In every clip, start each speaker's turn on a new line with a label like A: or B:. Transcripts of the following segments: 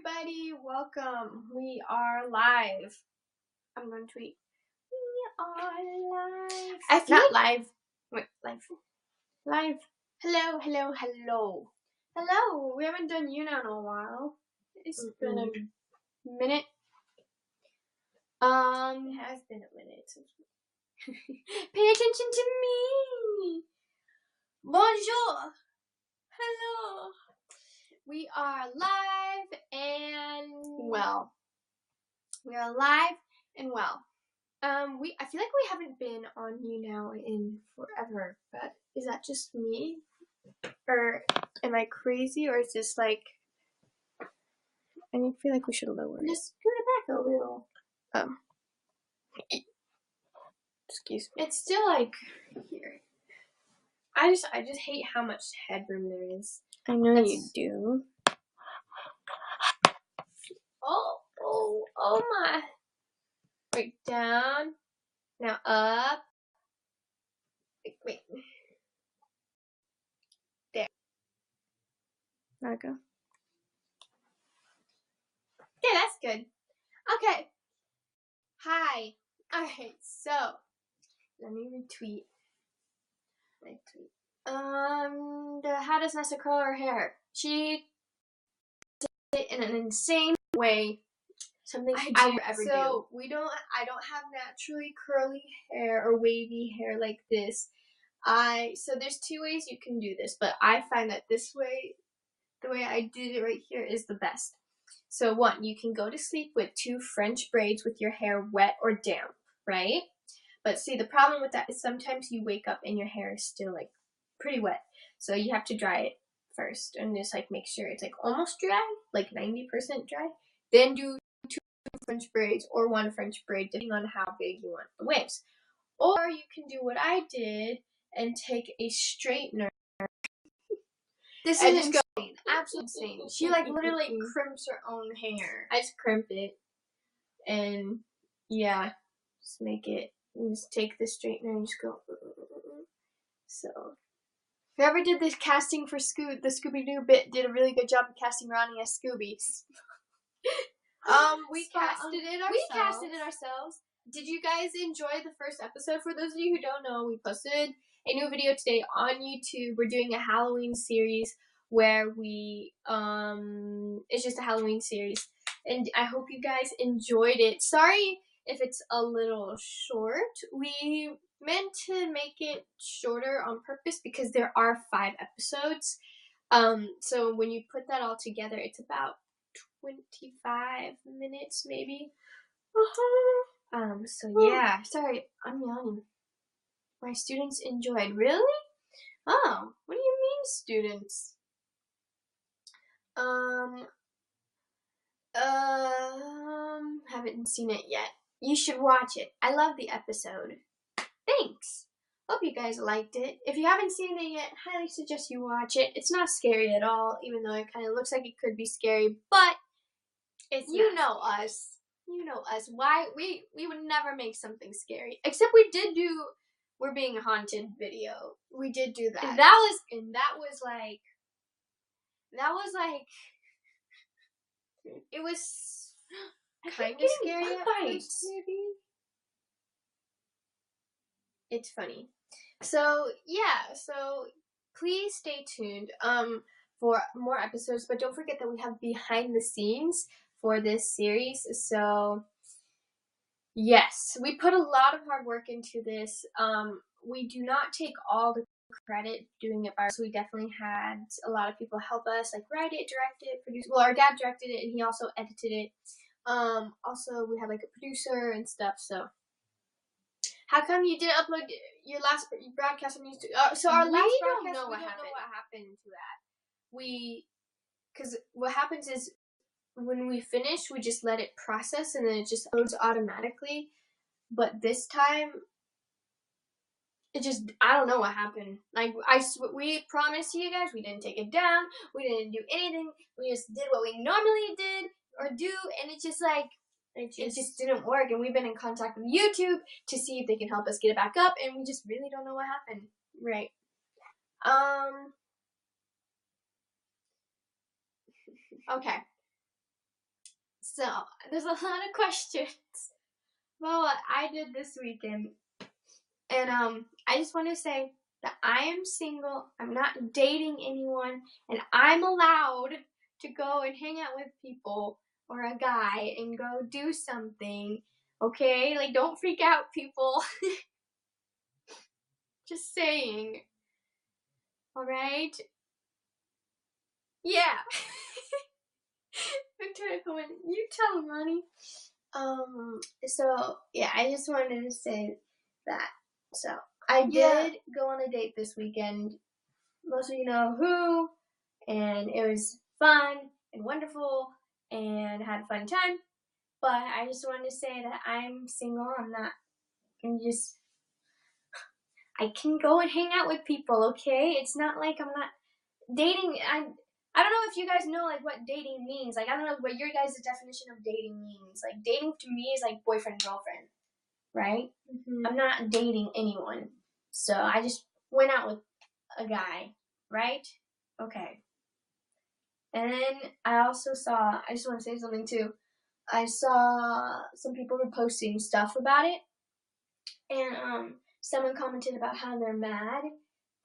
A: everybody, welcome. We are live. I'm going to tweet. We are live.
B: I feel
A: Not live. Wait, live. Live. Hello. Hello. We haven't done YouNow in a while. It's been a minute. It has been a minute. Pay attention to me. Bonjour. Hello. We are live and well. We are live and well. I feel like we haven't been on YouNow in forever, but is that just me? Or am I crazy? Or is this like I feel like we should lower it.
B: Just scoot it back a little.
A: Excuse me. It's still like here. I just hate how much headroom there is. I know you do. Oh my. Wait, down. Now up. Wait. There. There we go. Yeah, that's good. Okay. Hi. Alright, so let me retweet. How does Nessa curl her hair? She did it in an insane way. Something I would ever do. So I don't have naturally curly hair or wavy hair like this. So there's two ways you can do this, but I find that this way, the way I did it right here is the best. So one, you can go to sleep with 2 French braids with your hair wet or damp, right? But see, the problem with that is sometimes you wake up and your hair is still like pretty wet. So you have to dry it first and just like make sure it's like almost dry, like 90% dry. Then do 2 French braids or 1 French braid depending on how big you want the waves. Or you can do what I did and take a straightener. This is insane. Absolutely insane. She like literally crimps her own hair. I just crimp it and yeah, just make it. You just take the straightener and just go. So whoever did this casting for the Scooby-Doo bit did a really good job of casting Ronnie as Scooby. We casted it ourselves. Did you guys enjoy the first episode? For those of you who don't know, we posted a new video today on YouTube. We're doing a Halloween series where we it's just a Halloween series, and I hope you guys enjoyed it. Sorry if it's a little short. We meant to make it shorter on purpose because there are 5 episodes. So when you put that all together, it's about 25 minutes maybe. So yeah, sorry, I'm yawning. My students enjoyed. Really? Oh, what do you mean, students? Haven't seen it yet. You should watch it. I love the episode. Thanks. Hope you guys liked it. If you haven't seen it yet, highly suggest you watch it. It's not scary at all, even though it kind of looks like it could be scary, but it's you know us. You know us. Why we would never make something scary. Except we did do We're Being Haunted video. We did do that. And that was like it was kind of scary at first, maybe. It's funny. So yeah, so please stay tuned for more episodes, but don't forget that we have behind the scenes for this series. So yes, we put a lot of hard work into this. We do not take all the credit doing it by ourselves. We definitely had a lot of people help us, like write it, direct it, produce. Well, our dad directed it and he also edited it. Also we had like a producer and stuff. So how come you didn't upload your last broadcast on YouTube? So our last broadcast, we don't know what happened to that. Because what happens is when we finish, we just let it process and then it just loads automatically. But this time, I don't know what happened. Like, we promised you guys, we didn't take it down, we didn't do anything, we just did what we normally did or do, and it just didn't work, and we've been in contact with YouTube to see if they can help us get it back up, and we just really don't know what happened. Right. Okay. So, there's a lot of questions about what I did this weekend. And I just want to say that I am single, I'm not dating anyone, and I'm allowed to go and hang out with people or a guy and go do something. Okay? Like, don't freak out, people. Just saying. Alright? Yeah. Victoria Cohen, you tell him, Ronnie. So, yeah, I just wanted to say that. So, I did go on a date this weekend. Most of you know who, and it was fun and wonderful, and had a fun time. But I just wanted to say that I'm single. I can go and hang out with people, okay? It's not like I'm not dating. I don't know if you guys know, like, what dating means. Like, I don't know what your guys' definition of dating means. Like, dating to me is like boyfriend, girlfriend, right? Mm-hmm. I'm not dating anyone. So I just went out with a guy, right? Okay. And then I just want to say something too. I saw some people were posting stuff about it. And someone commented about how they're mad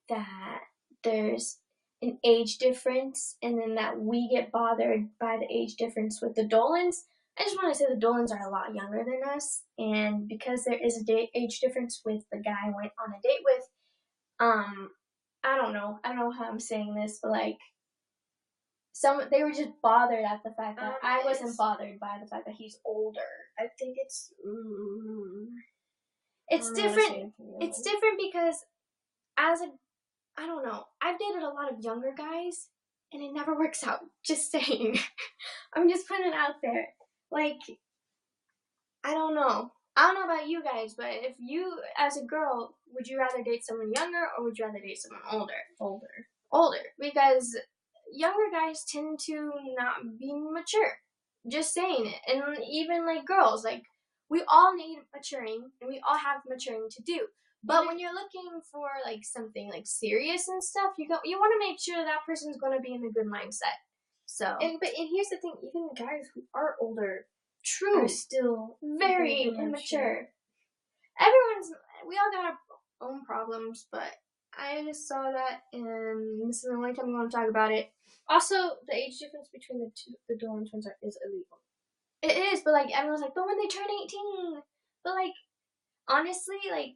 A: that there's an age difference, and then that we get bothered by the age difference with the Dolans. I just want to say the Dolans are a lot younger than us, and because there is a age difference with the guy I went on a date with, I don't know how I'm saying this, but like, they were just bothered at the fact that I wasn't bothered by the fact that he's older. I think it's different. It's different because I don't know. I've dated a lot of younger guys, and it never works out. Just saying. I'm just putting it out there. Like, I don't know. I don't know about you guys, but if you, as a girl, would you rather date someone younger or would you rather date someone older? Older. Because younger guys tend to not be mature. Just saying it. And even, like, girls, like, we all need maturing, and we all have maturing to do. But when you're looking for, like, something, like, serious and stuff, you want to make sure that person's going to be in a good mindset. So. And here's the thing, even guys who are older are still very immature. We all got our own problems, but I just saw that, and this is the only time I'm going to talk about it. Also, the age difference between the Dolan twins is illegal. It is, but, like, everyone's like, but when they turn 18. But, like, honestly, like,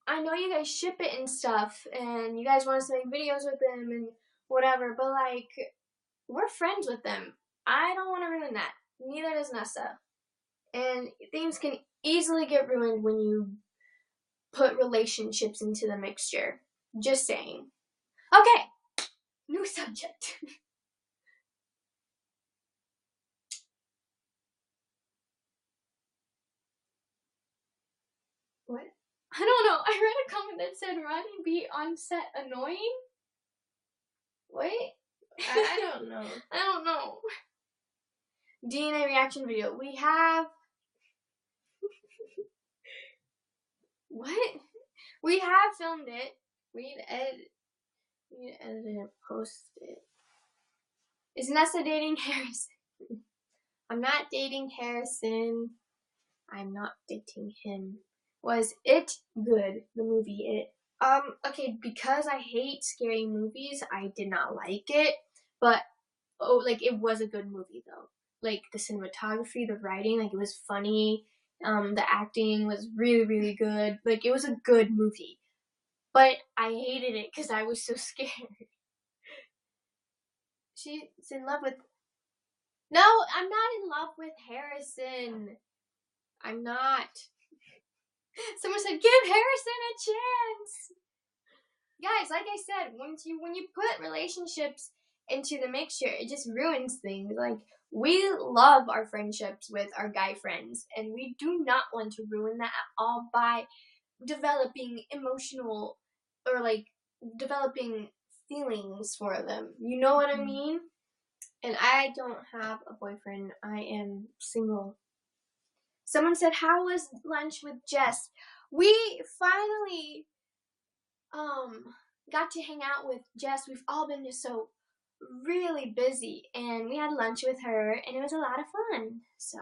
A: I know you guys ship it and stuff, and you guys want us to make videos with them and whatever, but, like, we're friends with them. I don't want to ruin that. Neither does Nessa. And things can easily get ruined when you put relationships into the mixture. Just saying. Okay, new subject. What? I don't know. I read a comment that said Ronnie be on set annoying. Wait. I don't know. I don't know. DNA reaction video. We have... What? We have filmed it. We need to edit it and post it. Is Nessa dating Harrison? I'm not dating Harrison. I'm not dating him. Was it good, the movie It? Okay, because I hate scary movies, I did not like it. But, it was a good movie, though. Like, the cinematography, the writing, like, it was funny. The acting was really, really good. Like, it was a good movie. But I hated it because I was so scared. She's in love with... No, I'm not in love with Harrison. I'm not. Someone said, give Harrison a chance. Guys, like I said, when you put relationships into the mixture, it just ruins things. Like, we love our friendships with our guy friends, and we do not want to ruin that at all by developing emotional or, like, developing feelings for them. You know what I mean? And I don't have a boyfriend. I am single. Someone said, how was lunch with Jess? We finally got to hang out with Jess. We've all been just so really busy, and we had lunch with her, and it was a lot of fun. So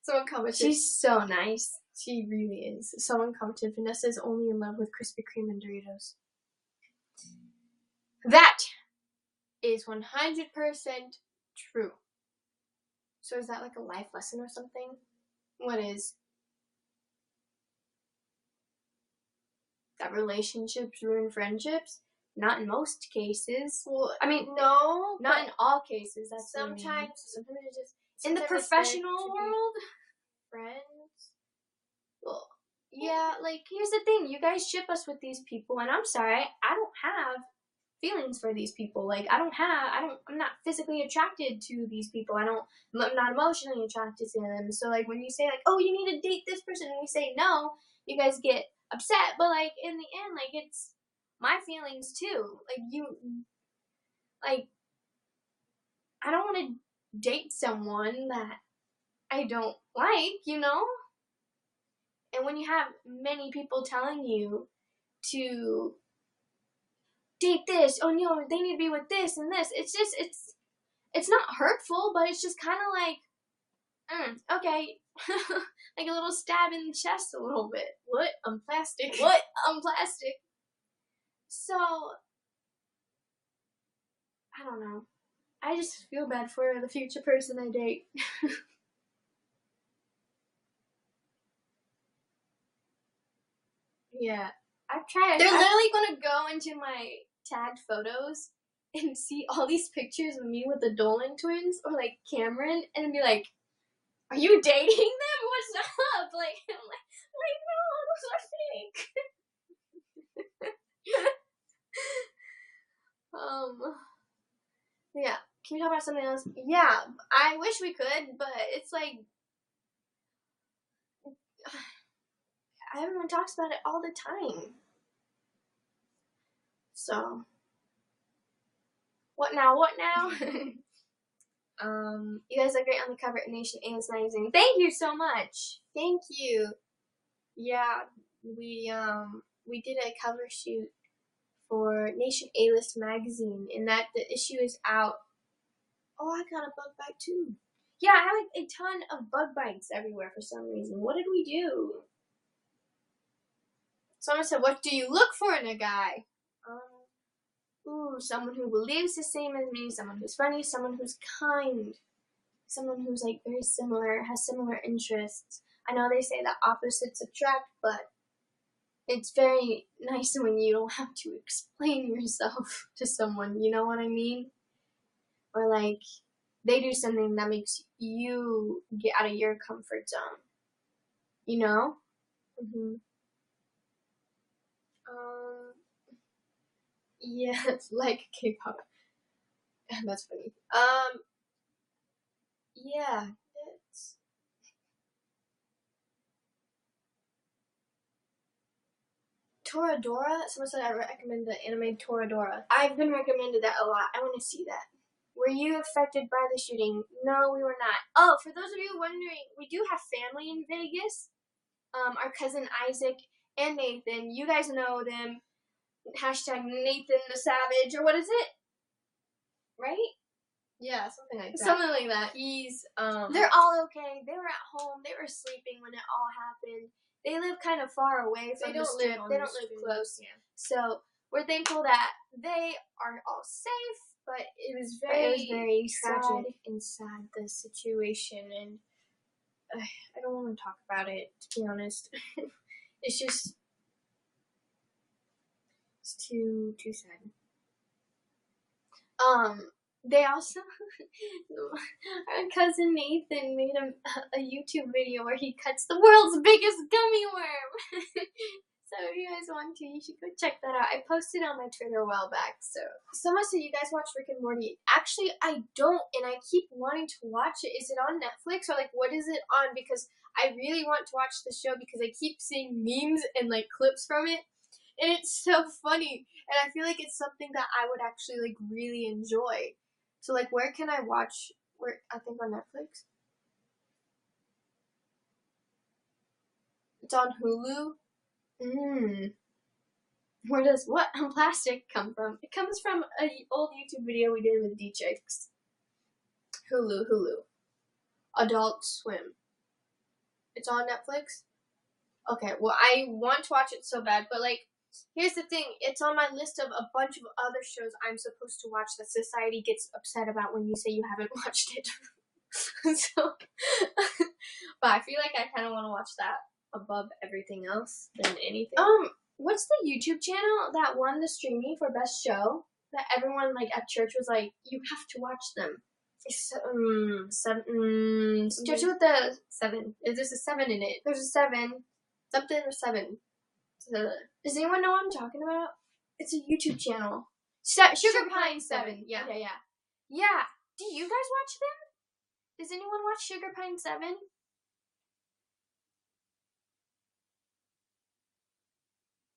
B: someone commented.
A: She's so nice.
B: She really is. Someone commented, Vanessa is only in love with Krispy Kreme and Doritos. That is 100% true.
A: So is that like a life lesson or something?
B: What is?
A: That relationships ruin friendships? Not in most cases.
B: Well,
A: I mean,
B: no.
A: Not in all cases. That's
B: sometimes it's just
A: in the professional world.
B: Friends.
A: Well, yeah. Like, here's the thing: you guys ship us with these people, and I'm sorry, I don't have feelings for these people. Like, I'm not physically attracted to these people. I'm not emotionally attracted to them. So, like, when you say, like, oh, you need to date this person, and we say no, you guys get upset. But, like, in the end, like, it's my feelings, too. Like, I don't want to date someone that I don't like, you know? And when you have many people telling you to date this, oh no, they need to be with this and this, it's not hurtful, but it's just kind of like, okay, like a little stab in the chest a little bit.
B: What? I'm plastic.
A: What? I'm plastic. So, I don't know. I just feel bad for the future person I date.
B: Yeah.
A: I've tried.
B: They're literally gonna go into my tagged photos and see all these pictures of me with the Dolan twins or like Cameron and be like, are you dating them? What's up? Like, I'm like, no, those are fake.
A: Yeah. Can you talk about something else?
B: Yeah, I wish we could, but it's like
A: everyone talks about it all the time. So, what now? You guys are great on the cover of Nation A-List magazine. Thank you so much.
B: Thank you. Yeah, we did a cover shoot for Nation A-List magazine, and that the issue is out. Oh, I got a bug bite too.
A: Yeah, I have like a ton of bug bites everywhere for some reason. What did we do?
B: Someone said, what do you look for in a guy?
A: Someone who believes the same as me, someone who's funny, someone who's kind, someone who's like very similar, has similar interests. I know they say that opposites attract, but it's very nice when you don't have to explain yourself to someone, you know what I mean? Or like, they do something that makes you get out of your comfort zone, you know?
B: Mm-hmm. Yeah, it's like K-pop. That's funny. Yeah, it's Toradora. Someone said I recommend the anime Toradora.
A: I've been recommended that a lot. I want to see that. Were you affected by the shooting? No, we were not. Oh, for those of you wondering, we do have family in Vegas. Our cousin Isaac and Nathan. You guys know them. Hashtag Nathan the Savage, or what is it? Right?
B: Yeah, something like that.
A: Something like that.
B: He's,
A: They're all okay. They were at home. They were sleeping when it all happened. They live kind of far away from the strip. They don't live close.
B: Yeah.
A: So we're thankful that they are all safe, but it was very tragic
B: and sad, the situation, and I don't want to talk about it, to be honest. It's just, it's too sad.
A: They also, our cousin Nathan made a YouTube video where he cuts the world's biggest gummy worm. So if you guys want to, you should go check that out. I posted on my Twitter a while back, so.
B: Someone said you guys watch Rick and Morty. Actually, I don't, and I keep wanting to watch it. Is it on Netflix, or like, what is it on? Because I really want to watch the show because I keep seeing memes and like clips from it. And it's so funny, and I feel like it's something that I would actually like really enjoy. So like, where can I watch? Where I think on Netflix. It's on Hulu.
A: Where does what plastic come from? It comes from an old YouTube video we did with D-Chicks.
B: Hulu. Adult Swim. It's on Netflix? Okay, well, I want to watch it so bad, but, like, here's the thing. It's on my list of a bunch of other shows I'm supposed to watch that society gets upset about when you say you haven't watched it. So, but I feel like I kind of want to watch that above everything else than anything.
A: What's the YouTube channel that won the streaming for best show? That everyone like at church was like, you have to watch them. Starts with the 7.
B: There's a 7 in it.
A: There's a 7.
B: Something or 7.
A: Does anyone know what I'm talking about? It's a YouTube channel.
B: Sugar Pine 7. Yeah.
A: Yeah. Do you guys watch them? Does anyone watch Sugar Pine 7?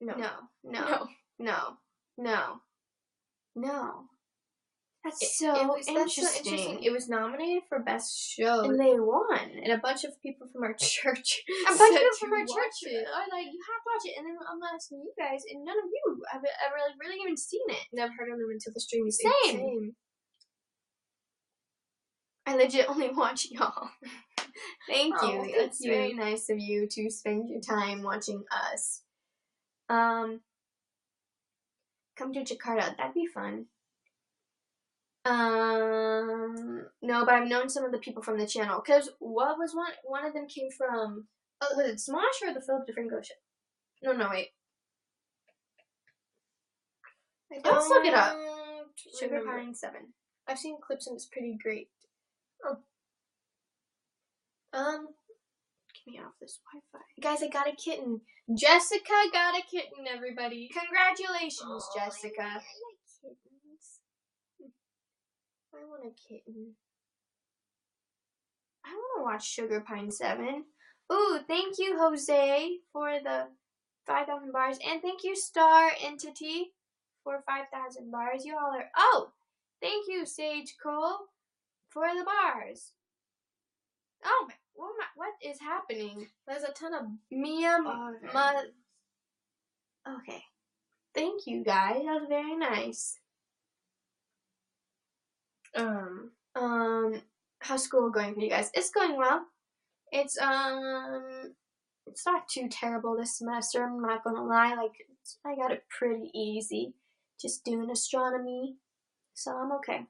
A: No. That's so interesting.
B: It was nominated for Best Show.
A: And they won.
B: And a bunch of people from our church
A: are like, you have to watch it. And then I'm asking you guys, and none of you have ever really even seen it.
B: Never heard of them until the streaming.
A: Same. I legit only watch y'all. Thank you. That's very nice of you to spend your time watching us. Come to Jakarta. That'd be fun. No, but I've known some of the people from the channel. Because what was one of them came from, was it Smosh or the Philip DeFranco show? No, wait. Let's look it up. Sugar Pine 7.
B: I've seen clips and it's pretty great.
A: Get me off this Wi-Fi.
B: Guys, I got a kitten. Jessica got a kitten, everybody.
A: Congratulations, Jessica.
B: I like kittens. I want a kitten.
A: I want to watch Sugar Pine 7. Ooh, thank you, Jose, for the 5,000 bars. And thank you, Star Entity, for 5,000 bars. You all are... Oh! Thank you, Sage Cole, for the bars. Oh, what is happening?
B: There's a ton of...
A: Okay. Thank you, guys. That was very nice. How's school going for you guys? It's going well. It's not too terrible this semester, I'm not gonna lie. Like, I got it pretty easy. Just doing astronomy. So I'm okay.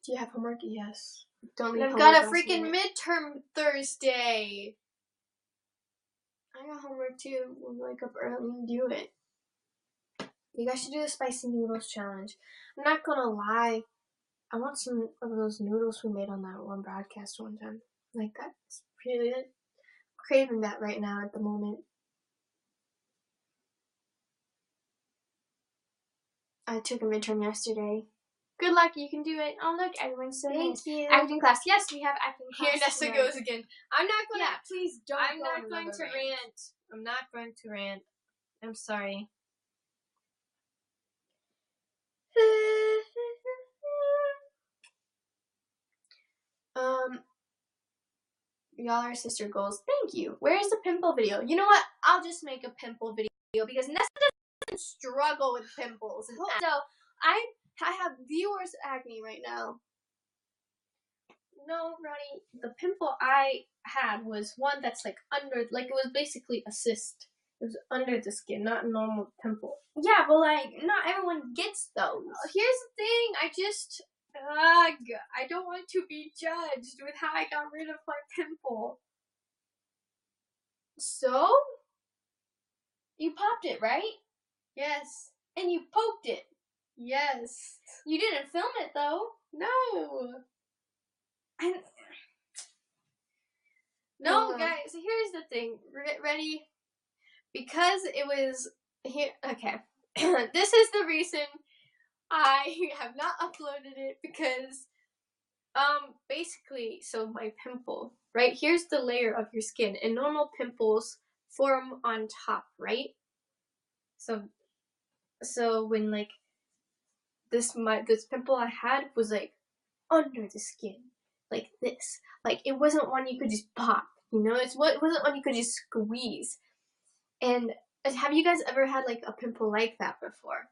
A: Do you have homework? Yes.
B: Don't leave. I've got a freaking midterm Thursday.
A: I got homework too. We'll wake up early and do it. You guys should do the spicy noodles challenge. I'm not gonna lie. I want some of those noodles we made on that one broadcast one time. Like, that's really good. I'm craving that right now at the moment. I took a midterm yesterday. Good luck, you can do it. Oh look, everyone's so nice.
B: Thank you.
A: Acting class. Yes, we have acting class.
B: Here Nessa goes again. I'm not going to...
A: please don't.
B: I'm not going to rant. I'm not going to rant. I'm sorry.
A: Y'all are sister goals. Thank you. Where's the pimple video? You know what? I'll just make a pimple video because Nessa doesn't struggle with pimples. And so I have the worst acne right now.
B: No, Ronnie, the pimple I had was one that's like under, like it was basically a cyst. It was under the skin, not a normal pimple.
A: Yeah, but like, not everyone gets those.
B: Here's the thing, I don't want to be judged with how I got rid of my pimple.
A: So? You popped it, right?
B: Yes.
A: And you poked it?
B: Yes.
A: You didn't film it, though?
B: No. No, guys, here's the thing. Ready? Because it was here. Okay. This is the reason I have not uploaded it because, basically, so my pimple, right? Here's the layer of your skin, and normal pimples form on top, right? So when, like, this pimple I had was, like, under the skin, like this. Like, it wasn't one you could just pop. You know, it wasn't one you could just squeeze. And have you guys ever had like a pimple like that before?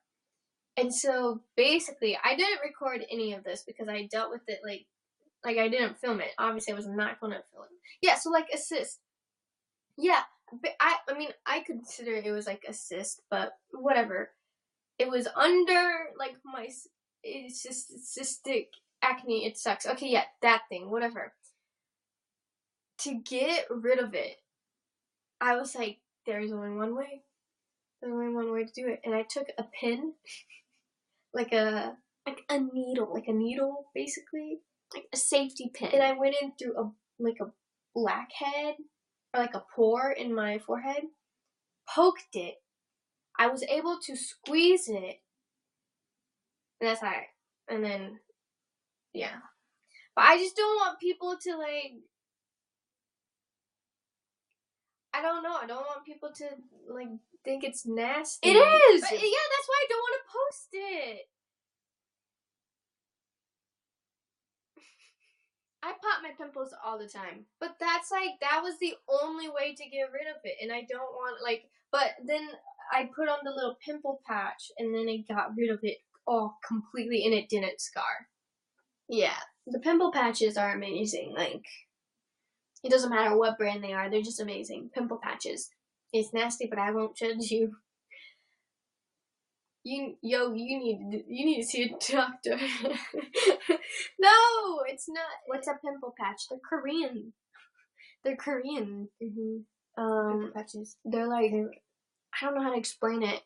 B: And so basically, I didn't record any of this because I dealt with it like I didn't film it. Obviously, I was not going to film it. Yeah, so like a cyst. Yeah, but I mean, I consider it was like a cyst, but whatever. It was under like my, it's just cystic acne. It sucks. Okay, yeah, that thing, whatever. To get rid of it, I was like, there's only one way. There's only one way to do it. And I took a pin, like a needle, basically, like a safety pin. And I went in through a blackhead or like a pore in my forehead, poked it. I was able to squeeze it. And that's how. And then, yeah. But I just don't want people to like. I don't know. I don't want people to like think it's nasty.
A: It is.
B: But, yeah, that's why I don't want to post it. I pop my pimples all the time, but that was the only way to get rid of it, and I don't want but then I put on the little pimple patch, and then it got rid of it all completely, and it didn't scar. Yeah, the pimple patches are amazing. Like, it doesn't matter what brand they are; they're just amazing. Pimple patches. It's nasty, but I won't judge you. You need to see a doctor. No, it's not. What's a pimple patch? They're Korean. Mm-hmm. Pimple patches. They're like, I don't know how to explain it.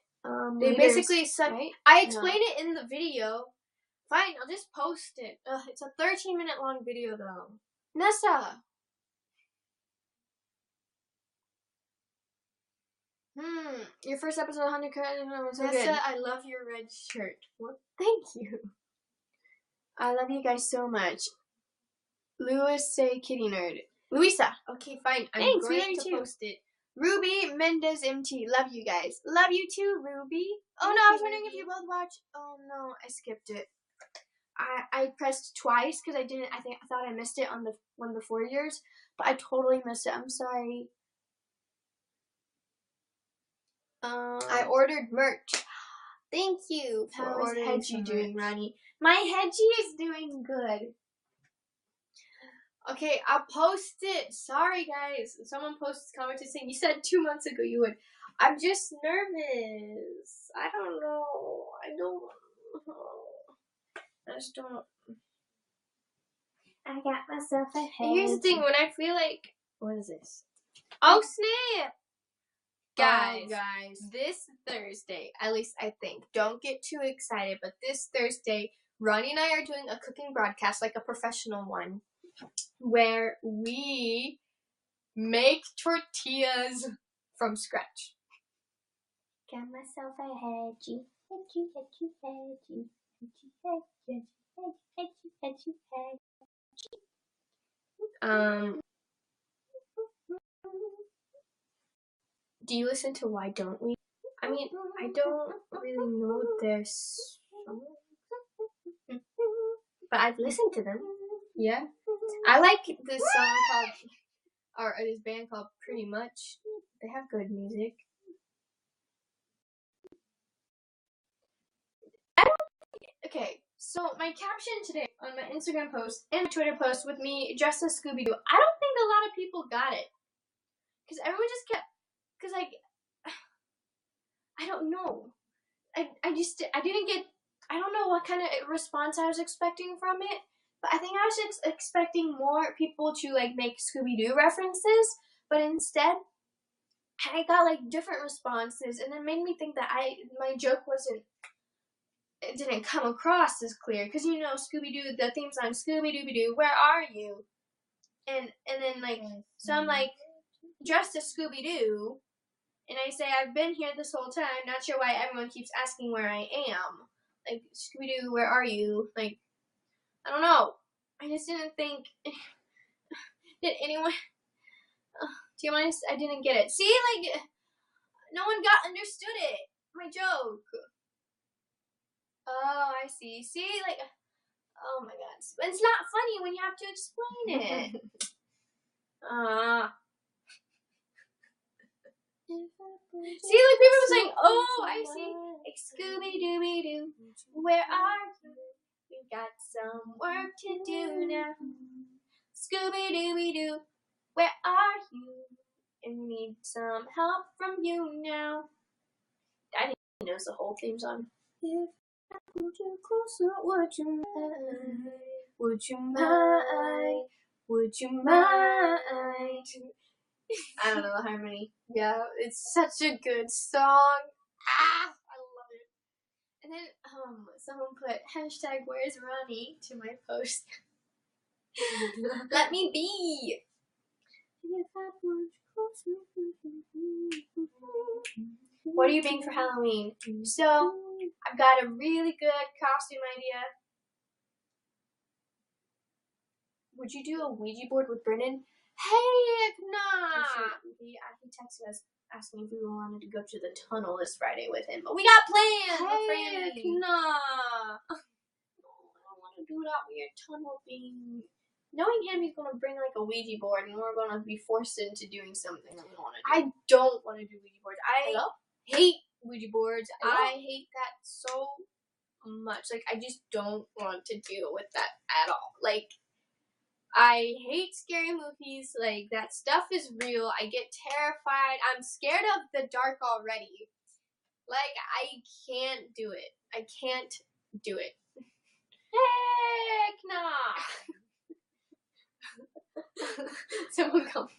B: They meters, basically suck. Right? I explained it in the video. Fine, I'll just post it. It's a 13-minute long video though. Nessa. Your first episode of 100 credits was so good. I love your red shirt. What? Thank you. I love you guys so much. Louis say kitty nerd. Louisa. Okay, fine. I'm going to post it. Ruby Mendez MT. Love you guys. Love you too, Ruby. Oh no, I was wondering if you both watch. Oh no, I skipped it. I pressed twice because I thought I missed it on the one before yours, but I totally missed it. I'm sorry. I ordered merch. Thank you. How is Hedgie doing, Ronnie? My Hedgie is doing good. Okay, I'll post it. Sorry, guys. Someone commented saying, you said 2 months ago you would. I'm just nervous. I don't know. I just don't. I got myself a head. Here's the thing. When I feel like... What is this? Oh, snap! Guys, this Thursday, at least I think, don't get too excited, but this Thursday, Ronnie and I are doing a cooking broadcast, like a professional one, where we make tortillas from scratch. Got myself a hedgie. Do you listen to Why Don't We? I mean, I don't really know their songs, but I've listened to them. Yeah. I like this song called, or this band called Pretty Much. They have good music. Okay, so my caption today on my Instagram post and my Twitter post with me dressed as Scooby-Doo, I don't think a lot of people got it. Because everyone just kept, I don't know. I didn't get, I don't know what kind of response I was expecting from it, but I think I was expecting more people to make Scooby-Doo references, but instead I got different responses, and it made me think that my joke it didn't come across as clear, because Scooby-Doo, the theme song, Scooby-Dooby-Doo, where are you? And then so I'm dressed as Scooby-Doo, and I say, I've been here this whole time, not sure why everyone keeps asking where I am. Scooby-Doo, where are you? I don't know. I just didn't think, did anyone, do you mind, I didn't get it. See, no one understood it, my joke. Oh, I see. See, oh my god. It's not funny when you have to explain it.
A: See, like people were saying, oh, I see. Like Scooby-Dooby-Doo, where are you? We've got some work to do now. Scooby-Dooby-Doo, where are you? And we need some help from you now. I didn't know the whole theme song. If I pulled you closer, would you mind? Would you mind? Would you mind? I don't know the harmony.
B: Yeah, it's such a good song. Ah, I love it. And then someone put hashtag where's Ronnie to my post.
A: Let me be. What are you being for Halloween?
B: So, I've got a really good costume idea. Would you do a Ouija board with Brennan? Heck nah!
A: He texted us asking if we wanted to go to the tunnel this Friday with him. But we got plans!
B: Heck nah!
A: I don't want to do that weird tunnel thing. Knowing him, he's going to bring like a Ouija board and we're going to be forced into doing something that we don't want to do.
B: I don't want to do Ouija boards. I
A: Hello?
B: hate Ouija boards.
A: Hello?
B: I hate that so much. Like, I just don't want to deal with that at all. Like, I hate scary movies. Like, that stuff is real. I get terrified. I'm scared of the dark already. Like, I can't do it. I can't do it.
A: Heck nah!
B: Someone come.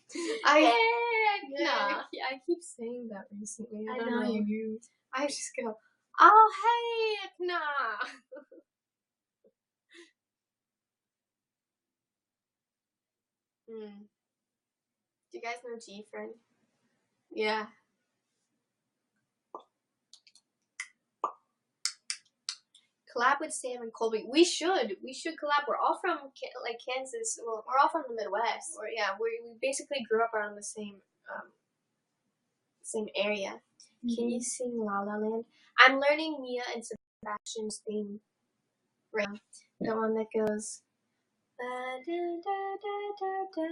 A: Heck nah!
B: I keep saying that recently.
A: I know
B: you. I just go, oh, heck nah! Do you guys know G-Friend? Yeah. Collab with Sam and Colby. We should collab. We're all from like Kansas. Well, we're all from the Midwest. We basically grew up around the same area. Mm-hmm. Can you sing La La Land? I'm learning Mia and Sebastian's theme right now. The one that goes da da da da da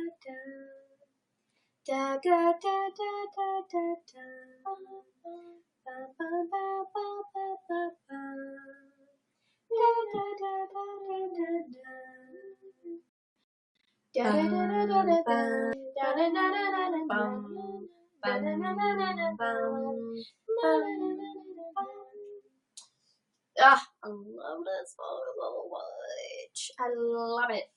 B: da da da da da da da ba ba ba ba ba ba ba. Da da da da da da da da da da I love this song so much. I love it.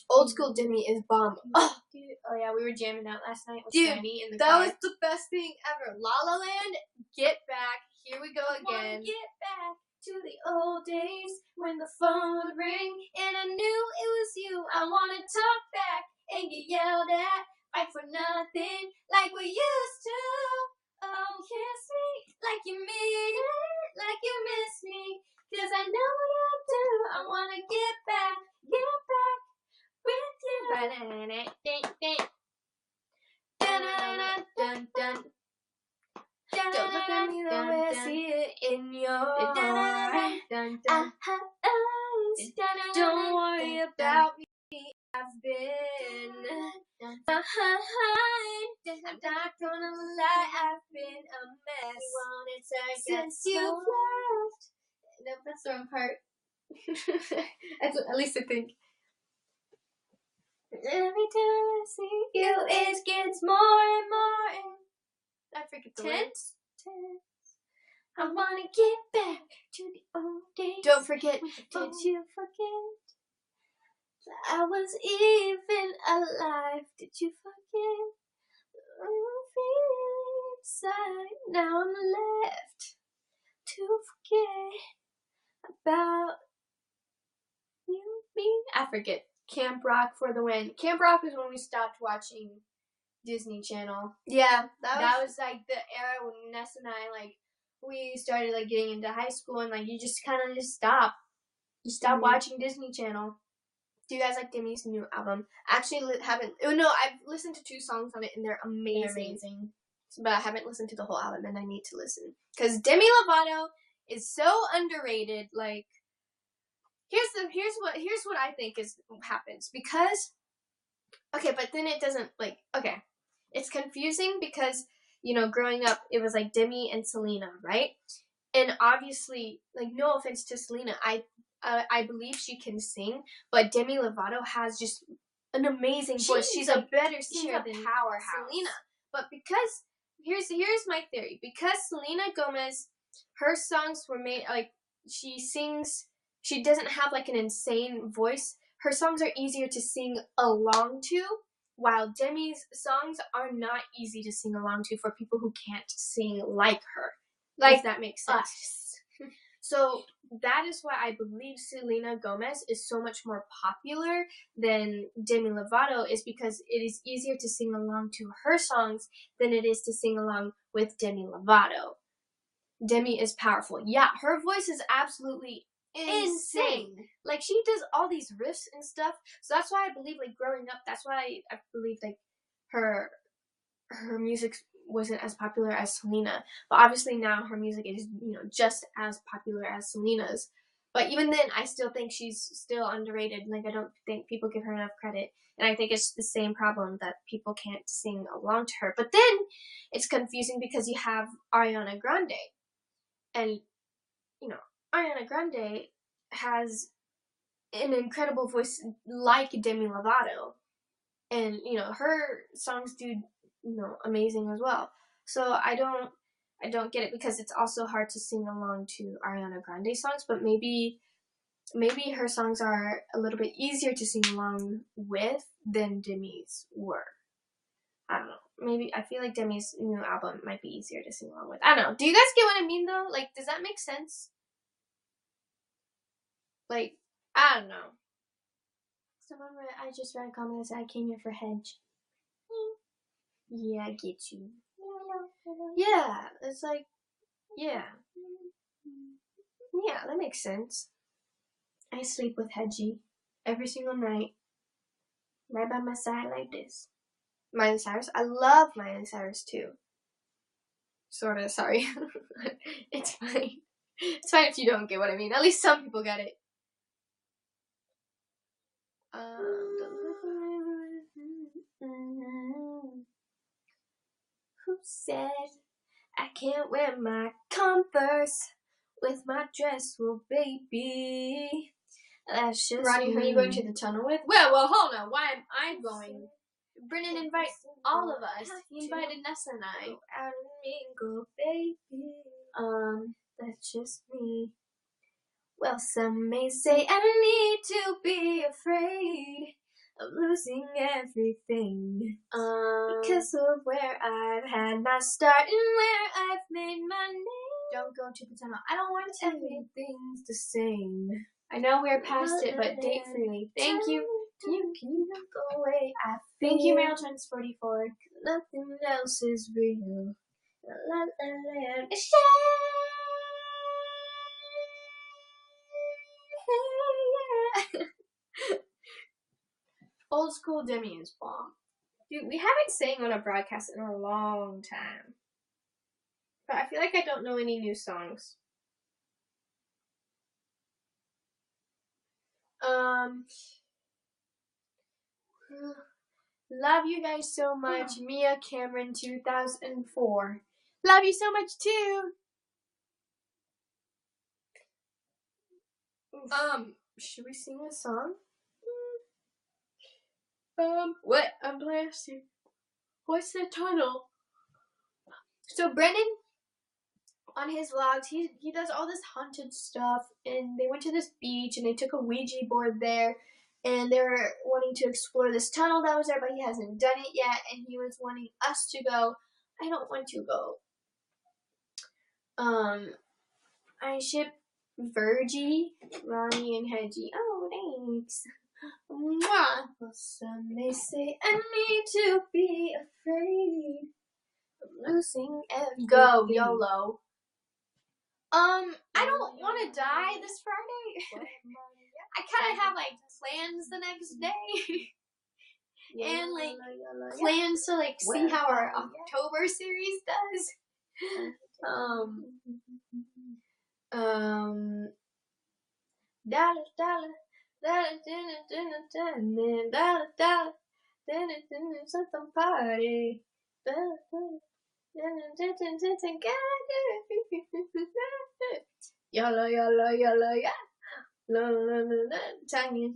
B: Old School Demi is bomb. Oh yeah, we were jamming out last night with Danny in the car. That was the best thing ever. La La Land, Get Back. Here we go again.
A: Get back to the old days when the phone would ring and I knew it was you. I want to talk back and get yelled at, fight for nothing like we used to. Oh, kiss me like you mean it, like you miss me, 'cause I know what I'll do. I want to get back with you.
B: Don't look at me the way I see it in your eyes. Don't worry about me. I've been behind. I'm not gonna lie, I've been a mess since you left. No, that's the wrong part. That's what, at least I think. Every time I see you, it gets more and more. I forget the tense. I wanna get back to the old days. Don't forget. Did you forget that I was even alive? Did you forget? I'm feeling inside. Now I'm left to forget about you, me. I forget. Camp Rock for the win. Camp Rock is when we stopped watching Disney Channel. Yeah, that was like the era when Ness and I we started getting into high school, and you just kind of stop. You stop watching Disney Channel. Do you guys like Demi's new album? Actually, haven't. Oh no, I've listened to 2 songs on it, and they're amazing. But I haven't listened to the whole album, and I need to listen because Demi Lovato is so underrated. Here's what I think happens because Okay, but then it doesn't, like, okay. It's confusing because, you know, growing up, it was like Demi and Selena, right? And obviously, like, no offense to Selena, I believe she can sing, but Demi Lovato has just an amazing voice. She's a better singer than
A: powerhouse.
B: Selena. But because, here's my theory. Because Selena Gomez, her songs were made, like, she doesn't have, like, an insane voice. Her songs are easier to sing along to, while Demi's songs are not easy to sing along to for people who can't sing like her. Like, if that makes sense.
A: Us.
B: So that is why I believe Selena Gomez is so much more popular than Demi Lovato, is because it is easier to sing along to her songs than it is to sing along with Demi Lovato. Demi is powerful. Yeah, her voice is absolutely insane. Like, she does all these riffs and stuff. So that's why I believe, like, growing up, that's why I believe, like, her music wasn't as popular as Selena. But obviously now her music is, you know, just as popular as Selena's. But even then, I still think she's still underrated. Like, I don't think people give her enough credit. And I think it's the same problem that people can't sing along to her. But then it's confusing because you have Ariana Grande. And, you know, Ariana Grande has an incredible voice like Demi Lovato. And, you know, her songs do, you know, amazing as well. So I don't get it, because it's also hard to sing along to Ariana Grande songs, but maybe her songs are a little bit easier to sing along with than Demi's were. I don't know. Maybe I feel like Demi's new album might be easier to sing along with. I don't know. Do you guys get what I mean though? Like, does that make sense? Like, I don't know. I just read a comment that said I came here for Hedge. Yeah, I get you. Yeah, it's like, yeah. Yeah, that makes sense. I sleep with Hedgie every single night, right by my side like this. Miley Cyrus. I love Miley Cyrus too. Sorta, sorry. It's fine. It's fine if you don't get what I mean. At least some people get it. Who said I can't wear my Converse with my dress? Well, baby, that's just
A: Ronnie, who are you going to the tunnel with? Well, hold on. Why am I going?
B: Brennan invite all of us. He invited Nessa and I. Go out and mingle, baby. That's just me. Well, some may say I don't need to be afraid of losing everything. Because of where I've had my start and where I've made my name.
A: Don't go to the tunnel. I don't want to.
B: Everything's the same.
A: I know we're past it, but date freely. Thank you.
B: Can you go away?
A: Thank you, Merrell Trends 44.
B: Nothing else is real. La, la, la.
A: Old school Demi is bomb. Dude, we haven't sang on a broadcast in a long time. But I feel like I don't know any new songs.
B: Love you guys so much. Mia Cameron 2004. Love you so much too. Should we sing a song? What? I'm blasted. What's the tunnel? So Brennan, on his vlogs, he does all this haunted stuff, and they went to this beach and they took a Ouija board there, and they were wanting to explore this tunnel that was there, but he hasn't done it yet, and he was wanting us to go. I don't want to go. I ship Virgie, Ronnie, and Hedgie. Oh, thanks. Mwah. Well, some may say I need to be afraid of losing everything.
A: Go, YOLO.
B: I don't want to die this Friday. I kind of have, like, plans the next day. And, like, plans to, like, see how our October series does. Dollar, dollar, dollar, dollar, dollar, dollar, dollar. Something party. Yalla yalla yalla ya. La la la la. Tiny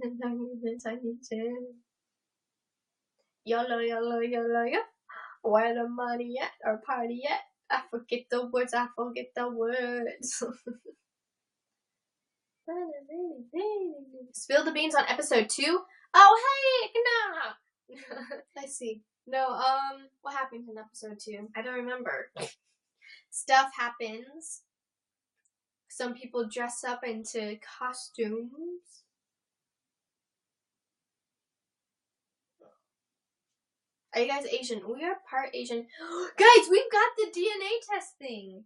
B: Yalla yalla yalla ya. Where the money at or party at? I forget the words. Spill the beans on episode 2. Oh hey, no. I see. No, what happens in episode 2? I don't remember. Stuff happens. Some people dress up into costumes. Are you guys Asian? We are part Asian. Guys, we've got the DNA testing.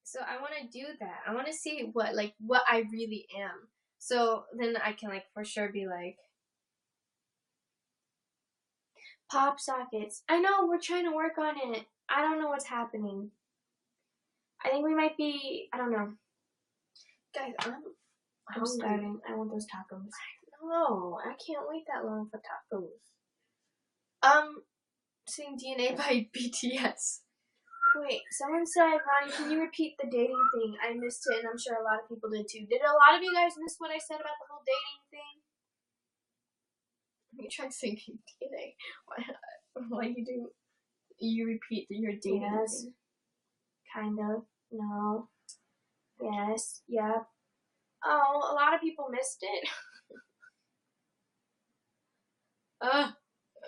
B: So I want to do that. I want to see what I really am. So then I can for sure be pop sockets. I know, we're trying to work on it. I don't know what's happening. I think we might be, I don't know. Guys, I'm starving. I want those tacos. No, I can't wait that long for tacos. Sing DNA by BTS. Wait, someone said, Ronnie, can you repeat the dating thing? I missed it, and I'm sure a lot of people did too. Did a lot of you guys miss what I said about the whole dating thing? Let me try singing DNA. Why you repeat your dating thing? Kind of. No. Yes. Yep. Oh, a lot of people missed it.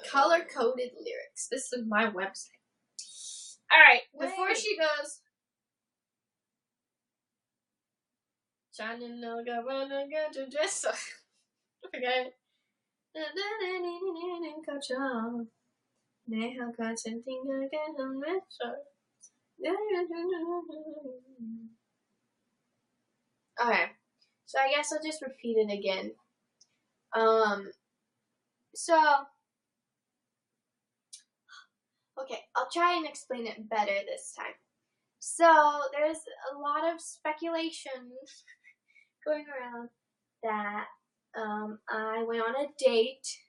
B: Color-coded lyrics. This is my website. Alright, before she goes. Shining no go wanna go to dress up. Okay. Okay. So I guess I'll just repeat it again. Okay, I'll try and explain it better this time. So, there's a lot of speculation going around that I went on a date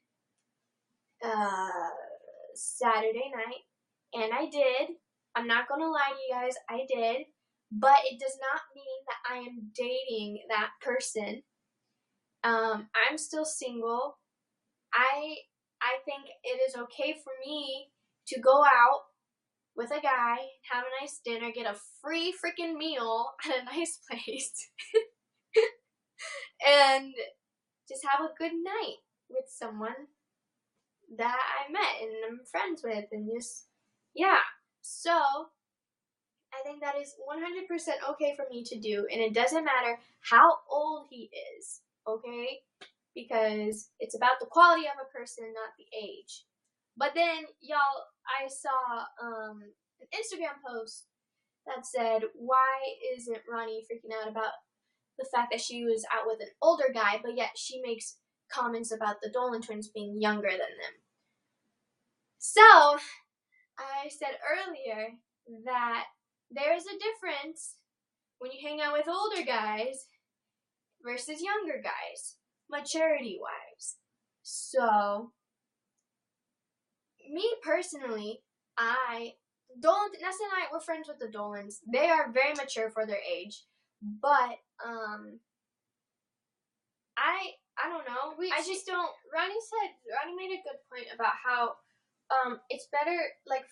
B: Saturday night, and I did. I'm not going to lie to you guys, I did. But it does not mean that I am dating that person. I'm still single. I think it is okay for me to go out with a guy, have a nice dinner, get a free freaking meal at a nice place, and just have a good night with someone that I met and I'm friends with, and just, yeah. So, I think that is 100% okay for me to do, and it doesn't matter how old he is, okay? Because it's about the quality of a person, not the age. But then, y'all, I saw an Instagram post that said, why isn't Ronnie freaking out about the fact that she was out with an older guy, but yet she makes comments about the Dolan twins being younger than them? So, I said earlier that there's a difference when you hang out with older guys versus younger guys, maturity-wise. So, me personally, Nessa and I, we're friends with the Dolans. They are very mature for their age, but, I don't know. Ronnie made a good point about how, it's better,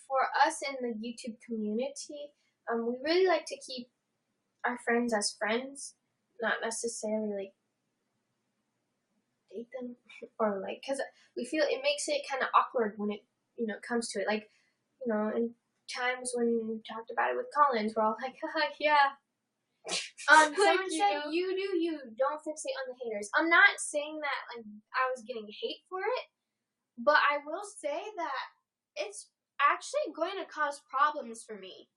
B: for us in the YouTube community, we really like to keep our friends as friends, not necessarily, date them, or, because we feel it makes it kind of awkward when it, comes to it, in times when we talked about it with Collins, we're all like, haha, yeah. Someone said, you do you, don't fixate on the haters. I'm not saying that, I was getting hate for it, but I will say that it's actually going to cause problems for me,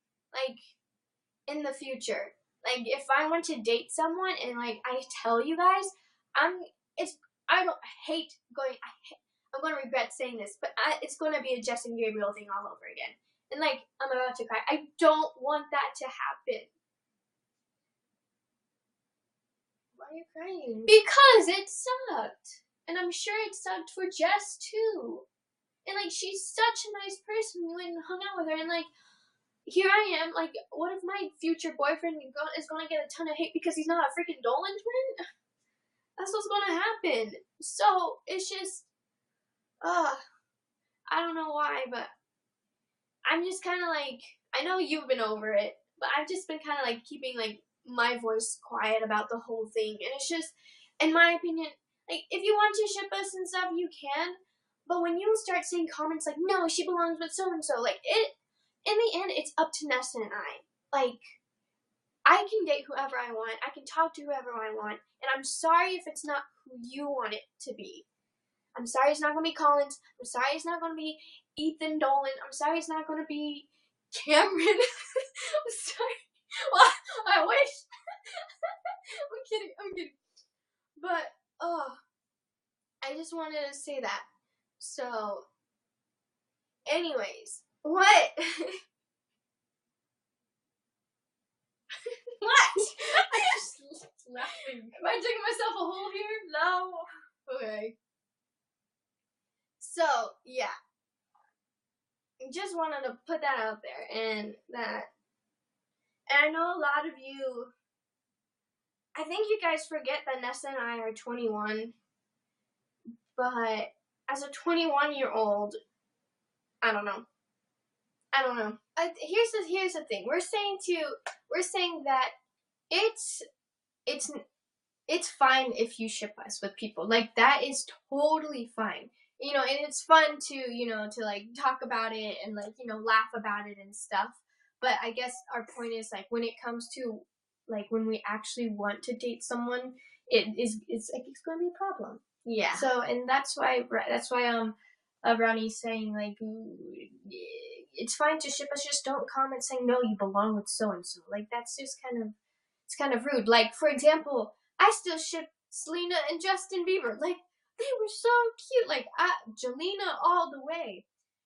B: in the future. If I want to date someone and, I tell you guys, I'm going to regret saying this, but it's going to be a Justin Gabriel thing all over again. And, I'm about to cry. I don't want that to happen. Why are you crying? Because it sucked. And I'm sure it sucked for Jess, too. And, like, she's such a nice person. We went and hung out with her. And, like, here I am. Like, what if my future boyfriend is going to get a ton of hate because he's not a freaking Dolan twin? That's what's going to happen. So, it's just, I don't know why, but I'm just kind of like, I know you've been over it, but I've just been kind of like keeping like my voice quiet about the whole thing. And it's just, in my opinion, like, if you want to ship us and stuff, you can. But when you start saying comments like, no, she belongs with so-and-so, like, in the end, it's up to Nessa and I. Like, I can date whoever I want. I can talk to whoever I want. And I'm sorry if it's not who you want it to be. I'm sorry it's not going to be Collins. I'm sorry it's not going to be Ethan Dolan. I'm sorry it's not going to be Cameron. I'm sorry. Well, I wish. I'm kidding. But, I just wanted to say that. So, anyways. What? What? I'm just laughing. Am I digging myself a hole here? No. Okay. So, yeah. Just wanted to put that out there. And I know a lot of you, I think you guys forget that Nessa and I are 21. But as a 21-year-old, I don't know. Here's the thing. We're saying that it's fine if you ship us with people. Like, that is totally fine. You know, and it's fun to like talk about it and like, laugh about it and stuff. But I guess our point is like when it comes to like when we actually want to date someone, it's going to be a problem. Yeah. So, and that's why Brownie's saying like it's fine to ship us, just don't comment saying no, you belong with so and so. Like, that's just kind of rude. Like, for example, I still ship Selena and Justin Bieber. Like, they were so cute. Like, Jelena all the way.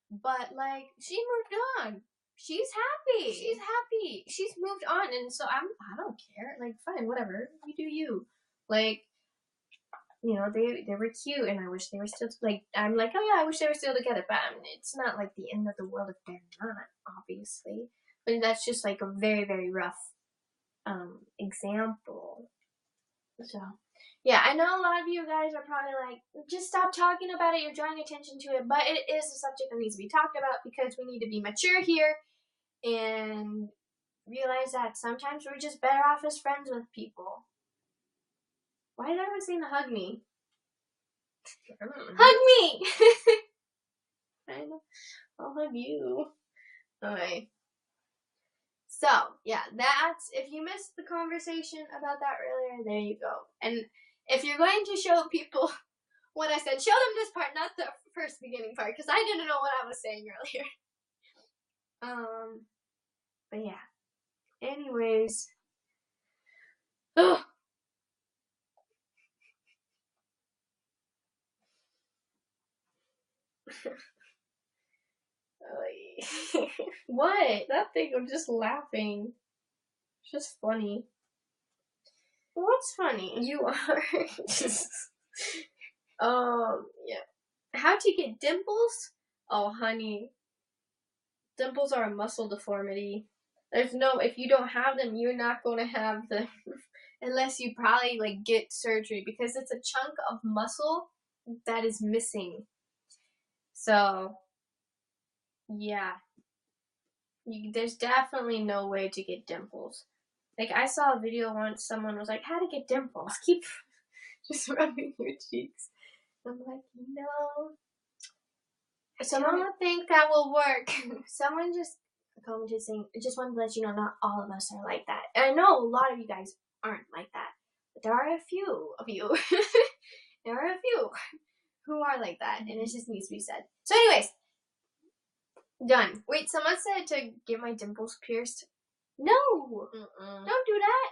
B: But like, she moved on. She's happy. She's moved on, and so I don't care. Like, fine, whatever. You do you. Like, they were cute, and I wish they were still, like, I'm like, oh yeah, I wish they were still together, but it's not like the end of the world if they're not, obviously. But that's just like a very, very rough example. So, yeah, I know a lot of you guys are probably like, just stop talking about it, you're drawing attention to it, but it is a subject that needs to be talked about because we need to be mature here and realize that sometimes we're just better off as friends with people. Why did everyone say to hug me? Hug me! I know. I'll hug you. Okay. So, yeah, if you missed the conversation about that earlier, there you go. And if you're going to show people what I said, show them this part, not the first beginning part, because I didn't know what I was saying earlier. But yeah. Anyways. Ugh. What? That thing, I'm just laughing. It's just funny. What's funny? You are. Yeah. How to get dimples? Oh, honey. Dimples are a muscle deformity. If you don't have them, you're not going to have them. Unless you probably, like, get surgery. Because it's a chunk of muscle that is missing. So, yeah. There's definitely no way to get dimples. Like, I saw a video once, someone was like, how to get dimples? Keep just rubbing your cheeks. I'm like, no. Someone would think that will work. Someone just commented saying, I just wanted to let you know not all of us are like that. And I know a lot of you guys aren't like that. But there are a few of you. There are a few who are like that. And it just needs to be said. So anyways. Done. Wait, someone said to get my dimples pierced. No! Don't do that!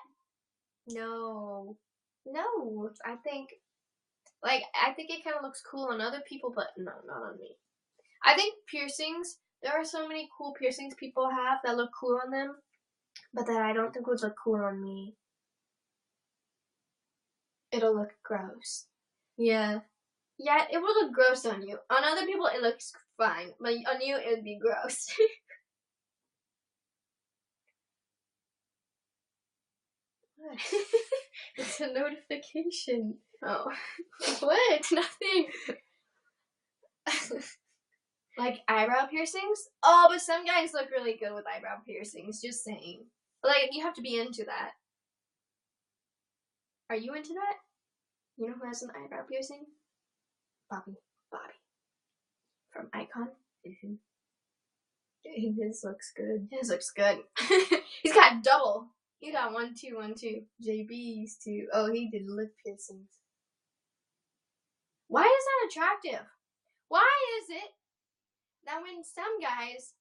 B: No. I think it kind of looks cool on other people, but no, not on me. I think piercings, there are so many cool piercings people have that look cool on them, but that I don't think would look cool on me. It'll look gross. Yeah. Yeah, it will look gross on you. On other people, it looks
A: fine. But on you, it would be gross.
B: It's a notification.
A: Oh.
B: What? Nothing.
A: Like eyebrow piercings? Oh, but some guys look really good with eyebrow piercings. Just saying. Like, you have to be into that. Are you into that? You know who has an eyebrow piercing? Bobby. From Icon.
B: Mm-hmm. His looks good.
A: His looks good. He's got double. He got 1, 2, 1, 2.
B: JB used to. Oh, he did lip piercings.
A: Why is that attractive? Why is it that when some guys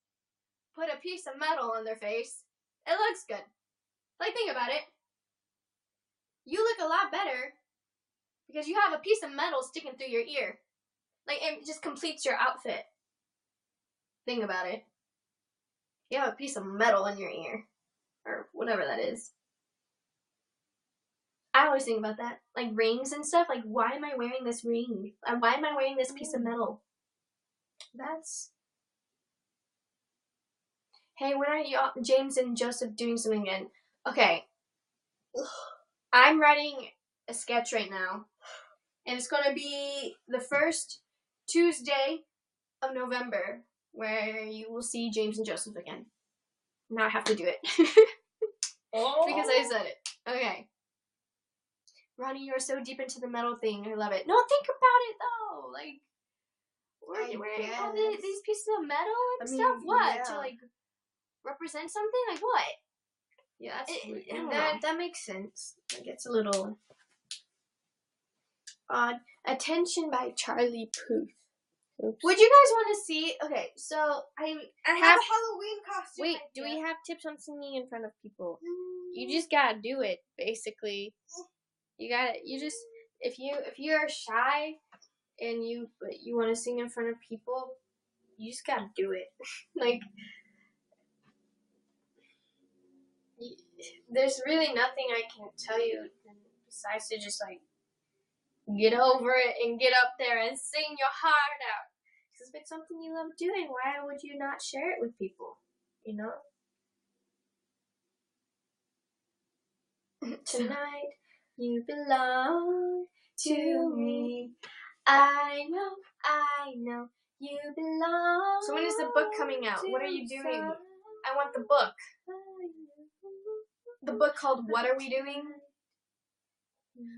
A: put a piece of metal on their face, it looks good? Like, think about it. You look a lot better because you have a piece of metal sticking through your ear. Like, it just completes your outfit. Think about it. You have a piece of metal in your ear. Or whatever that is. I always think about that. Like, rings and stuff. Like, why am I wearing this ring? Why am I wearing this piece of metal? That's... Hey, when are you, James and Joseph, doing something again? Okay. I'm writing a sketch right now. And it's going to be the first Tuesday of November where you will see James and Joseph again. Now I have to do it. Because I said it. Okay. Ronnie, you're so deep into the metal thing. I love it. No, think about it, though. Like, we're all these pieces of metal and stuff. What? Yeah. To, like, represent something? Like, what?
B: Yeah, that makes sense. Like, it's a little odd. Attention by Charlie Puth.
A: Oops. Would you guys want to see? Okay, so I have a Halloween costume.
B: Wait, do we have tips on singing in front of people? You just gotta do it, basically. You just if you're shy and you want to sing in front of people, you just gotta do it. Like, there's really nothing I can tell you besides to just, like, get over it and get up there and sing your heart out. Because if it's something you love doing, why would you not share it with people? You know? Tonight, you belong to me. I know, you belong. So when is the book coming out? What are you doing? I want the book. The book called What Are We Doing?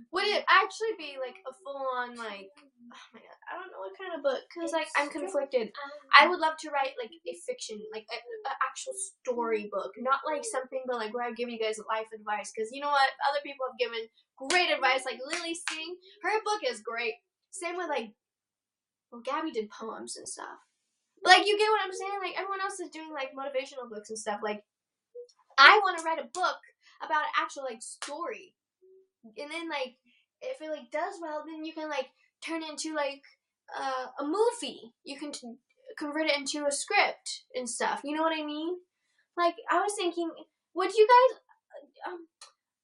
B: Would it actually be, like, a full-on, like, oh my god, I don't know what kind of book, because, like, I'm conflicted. I would love to write, like, a fiction, like, an actual story book, not, like, something, but, like, where I give you guys life advice, because, you know what, other people have given great advice, like, Lily Singh, her book is great. Same with, like, well, Gabby did poems and stuff. But, like, you get what I'm saying? Like, everyone else is doing, like, motivational books and stuff. Like, I want to write a book about an actual, like, story. And then, like, if it, like, does well, then you can, like, turn it into, like, a movie. You can convert it into a script and stuff. You know what I mean? Like, I was thinking, would you guys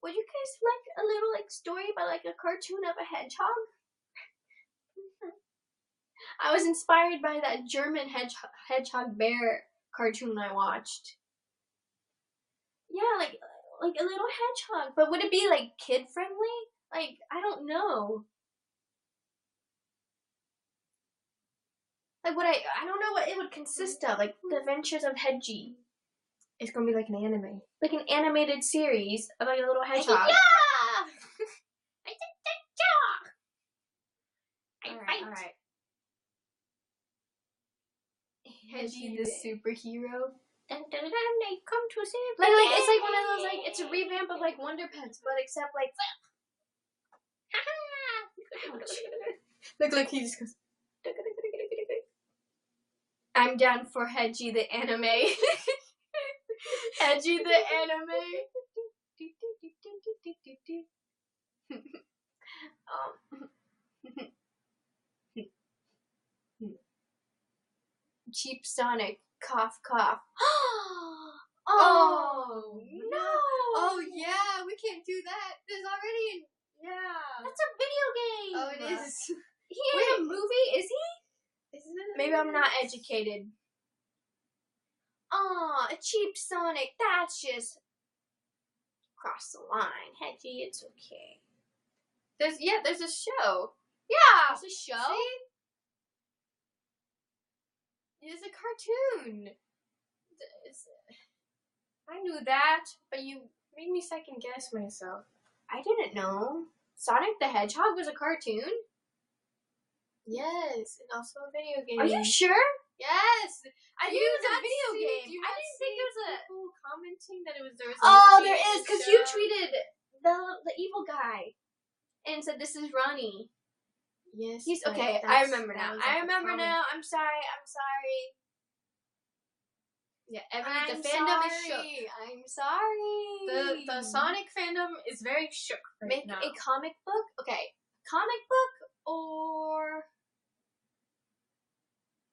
B: like a little, like, story about, like, a cartoon of a hedgehog? I was inspired by that German hedgehog bear cartoon I watched. Yeah, like a little hedgehog. But would it be, like, kid-friendly? Like, I don't know. Like, I don't know what it would consist of. Like, The Adventures of Hedgie. It's gonna be like an anime. Like an animated series of, like, a little hedgehog. Alright. Hedgie the superhero. They come to save like it's like one of those, like, it's a revamp of, like, Wonder Pets, but except, like, look, he just goes. I'm down for Hedgie the anime. Hedgie the anime. Cheap Sonic, cough, cough. Oh no! Oh yeah, we can't do that. There's already
A: That's a video game.
B: Oh, it is.
A: He in a movie? Is he?
B: Isn't it?
A: Maybe maybe I'm not educated. Aw, a cheap Sonic, that's just cross the line. Hedgie, it's okay.
B: There's a show.
A: Yeah, there's a show.
B: See? It's a cartoon. I knew that, but you made me second guess myself.
A: I didn't know. Sonic the Hedgehog was a cartoon?
B: Yes, and also a video game.
A: Are you sure?
B: Yes.
A: I knew it was a video game. I didn't think there was a
B: people commenting that there was a
A: Oh, there is, because you tweeted the evil guy and said this is Ronnie.
B: Yes.
A: He's okay. I remember now. I'm sorry.
B: Yeah, the fandom is shook.
A: I'm sorry.
B: The Sonic fandom is very shook right now.
A: Make a comic book? Okay. Comic book or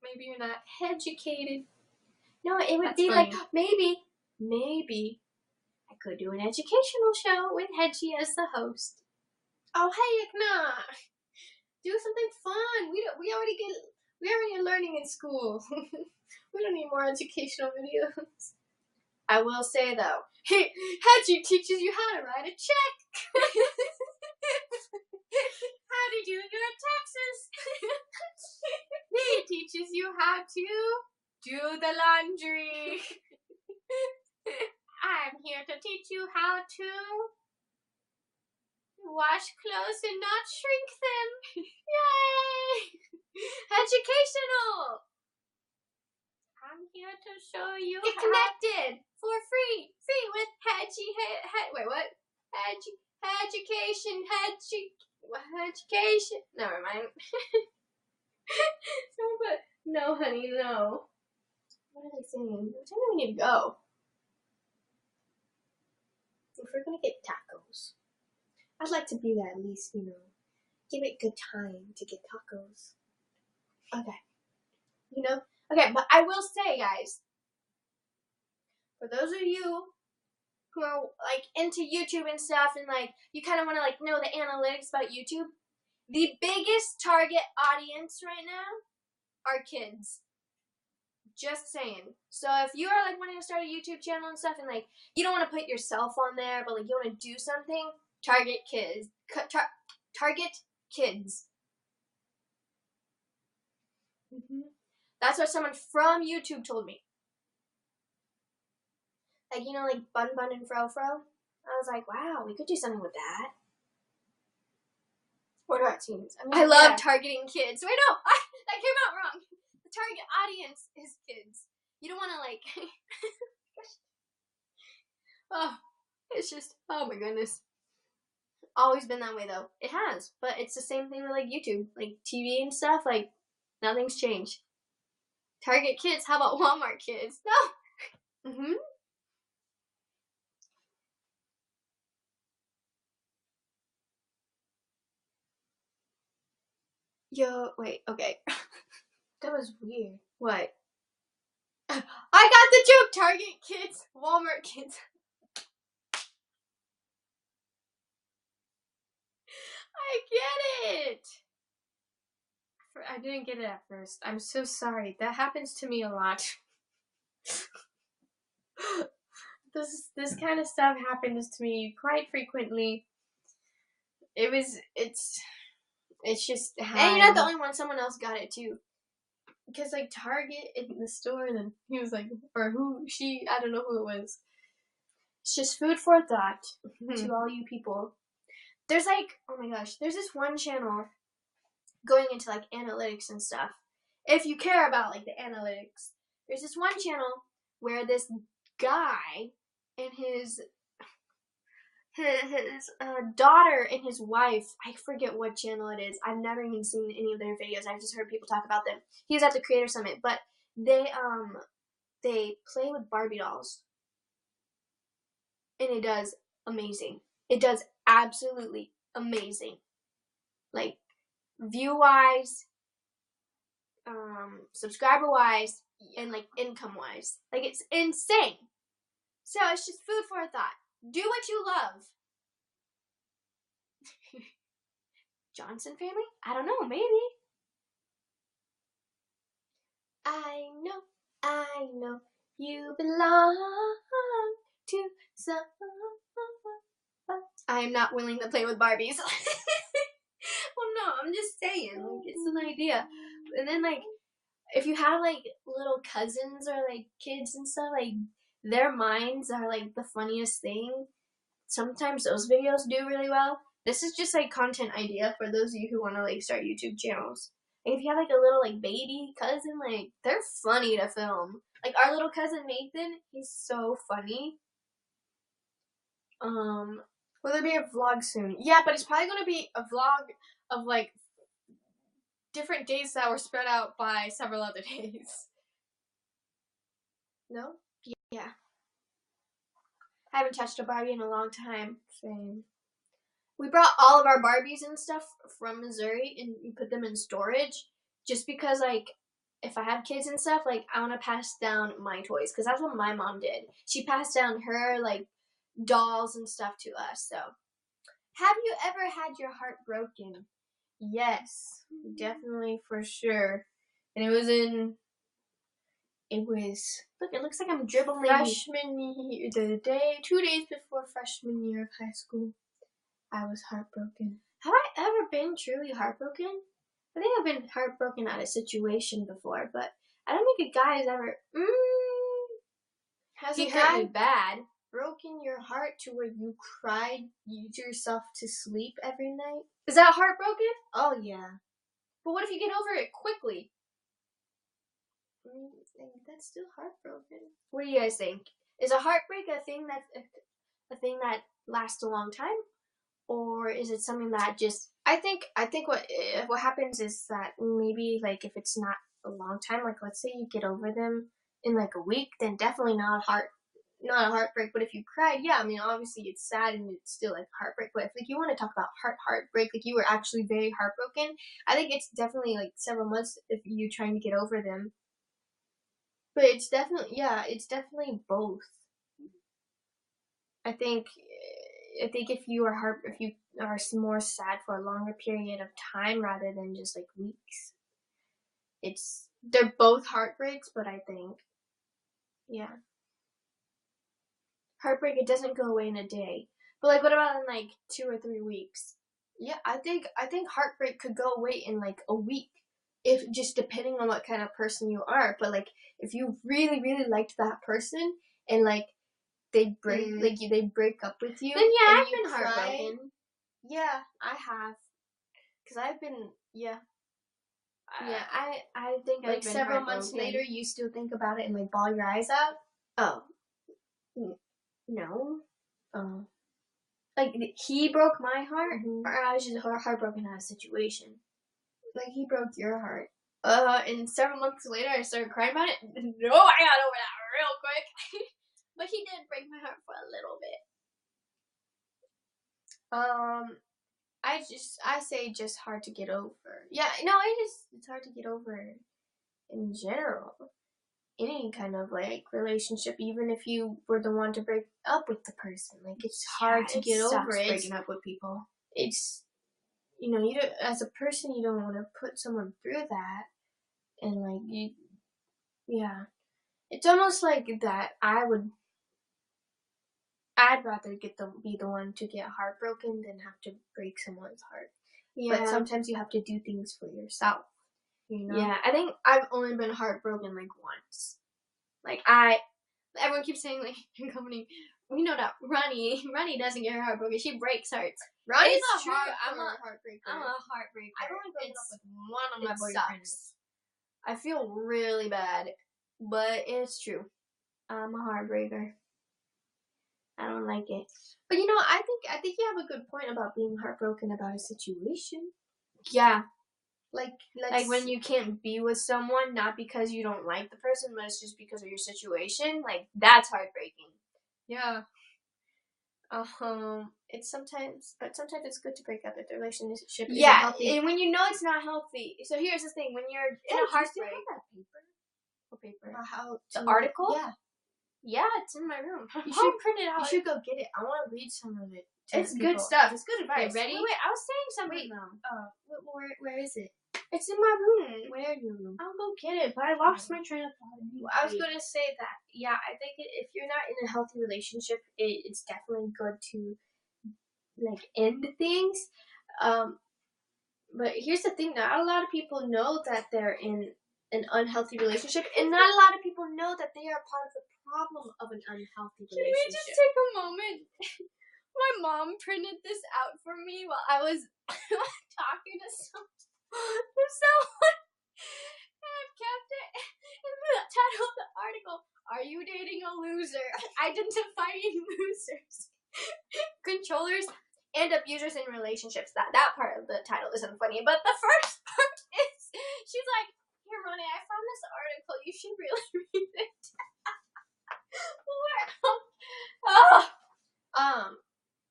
B: maybe you're not educated.
A: No, it would be funny. Like maybe I could do an educational show with Hedgie as the host.
B: Oh heck nah. Do something fun. We already are learning in school. We don't need more educational videos.
A: I will say though,
B: hey, Hedgie teaches you how to write a check. How to do your taxes. He teaches you how to do the laundry. I'm here to teach you how to wash clothes and not shrink them. Yay! Educational. I'm here to show you
A: Get connected for free with Hedgie. Wait, what? Education. Never mind.
B: No, honey, no.
A: What are they saying? What time do we need to go?
B: If we're gonna get tacos, I'd like to be there at least, give it good time to get tacos.
A: Okay. Okay, but I will say, guys, for those of you who are, like, into YouTube and stuff and, like, you kind of want to, like, know the analytics about YouTube, the biggest target audience right now are kids. Just saying. So if you are, like, wanting to start a YouTube channel and stuff and, like, you don't want to put yourself on there, but, like, you want to do something, target kids. Target kids. Mm-hmm. That's what someone from YouTube told me. Like, like Bun Bun and Fro Fro. I was like, wow, we could do something with that. What about teens? I love targeting kids. Wait, no, that came out wrong. The target audience is kids. You don't want to, like... oh, it's just, oh my goodness. Always been that way, though. It has, but it's the same thing with, like, YouTube. Like, TV and stuff, like, nothing's changed. Target kids, how about Walmart kids? No! Mm-hmm. Yo, wait, okay.
B: That was weird.
A: What? I got the joke! Target kids, Walmart kids. I get it!
B: I didn't get it at first. I'm so sorry. That happens to me a lot. This kind of stuff happens to me quite frequently. It's just
A: and you're not the only one. Someone else got it too.
B: Because like Target in the store, and then he was like, or I don't know who it was. It's just food for thought to all you people.
A: There's like, oh my gosh, there's this one channel going into like analytics and stuff. If you care about like the analytics, there's this one channel where this guy and his daughter and his wife, I forget what channel it is. I've never even seen any of their videos. I've just heard people talk about them. He was at the Creator Summit, but they play with Barbie dolls. And it does amazing. It does absolutely amazing. Like, view-wise, subscriber-wise, and, like, income-wise. Like, it's insane. So, it's just food for thought. Do what you love. Johnson family? I don't know, maybe.
B: I know you belong to someone. I am not willing to play with Barbies. Well, no, I'm just saying, like, it's an idea. And then, like, if you have, like, little cousins or, like, kids and stuff, like, their minds are, like, the funniest thing. Sometimes those videos do really well. This is just, like, content idea for those of you who want to, like, start YouTube channels. Like, if you have, like, a little, like, baby cousin, like, they're funny to film. Like, our little cousin Nathan, he's so funny. Will there be a vlog soon? Yeah, but it's probably going to be a vlog of, like, different days that were spread out by several other days. No? Yeah. I haven't touched a Barbie in a long time. Same. We brought all of our Barbies and stuff from Missouri and we put them in storage just because, like, if I have kids and stuff, like, I want to pass down my toys because that's what my mom did. She passed down her, like, dolls and stuff to us, so. Have you ever had your heart broken? Yes, definitely, for sure. And it was, look, it looks like I'm dribbling. Freshman year, 2 days before freshman year of high school, I was heartbroken. Have I ever been truly heartbroken? I think I've been heartbroken at a situation before, but I don't think a guy has ever, has a guy bad broken your heart to where you cried yourself to sleep every night? Is that heartbroken? Oh, yeah. But what if you get over it quickly? That's still heartbroken. What do you guys think? Is a heartbreak a thing that lasts a long time, or is it something that just? I think what happens is that maybe, like, if it's not a long time, like, let's say you get over them in like a week, then definitely not a heartbreak. But if you cried, yeah, I mean, obviously it's sad and it's still like heartbreak. But if, like, you want to talk about heartbreak, like you were actually very heartbroken, I think it's definitely like several months if you're trying to get over them. But it's definitely both. I think if you are more sad for a longer period of time rather than just like weeks, they're both heartbreaks. But I think, yeah, heartbreak, it doesn't go away in a day. But like, what about in like 2 or 3 weeks? Yeah, I think heartbreak could go away in like a week, if just depending on what kind of person you are. But like, if you really, really liked that person and like they break up with you, then yeah, I've been heartbroken. Yeah, I have, because I've been I think like several months later you still think about it and like bawl your eyes out. Oh, no. Oh, like he broke my heart, or I was just heartbroken at a situation. Like, he broke your heart. And several months later, I started crying about it. No, I got over that real quick. But he did break my heart for a little bit. I say just hard to get over. Yeah, no, it's hard to get over in general. Any kind of, like, relationship, even if you were the one to break up with the person. Like, it's hard to get over it. Breaking up with people. It's, you know, you don't, as a person, you don't want to put someone through that. And, like, yeah. It's almost like that I'd rather be the one to get heartbroken than have to break someone's heart. Yeah. But sometimes you have to do things for yourself, you know? Yeah, I think I've only been heartbroken, like, once. Like, everyone keeps saying, like, we know that Ronnie doesn't get her heartbroken. She breaks hearts. Ronnie's true. I'm a heartbreaker. I've only broken up with one of my boyfriends. I feel really bad, but it's true. I'm a heartbreaker. I don't like it. But, you know, I think you have a good point about being heartbroken about a situation. Yeah. Like when you can't be with someone, not because you don't like the person, but it's just because of your situation. Like, that's heartbreaking. Yeah. Sometimes it's good to break up if the relationship isn't healthy. And when you know it's not healthy. So here's the thing: when you're in a heartbreak. Do you have that paper? What paper? The article? Yeah. Yeah, it's in my room. You should print it out. You should go get it. I want to read some of it. It's good stuff. It's good advice. Okay, ready? Wait, I was saying something though. Where is it? It's in my room.
A: Where in your room?
B: I'll go get it, but I lost my train of thought.
A: I was going to say that, yeah, I think if you're not in a healthy relationship, it's definitely good to, like, end things. But here's the thing, not a lot of people know that they're in an unhealthy relationship, and not a lot of people know that they are part of the problem of an unhealthy relationship.
B: Can we just take a moment? My mom printed this out for me while I was talking to someone, and I've kept it. And the title of the article, Are You Dating a Loser? Identifying Losers. Controllers and abusers in relationships. That part of the title isn't funny, but the first part is, she's like, here, Ronnie, I found this article. You should really read it.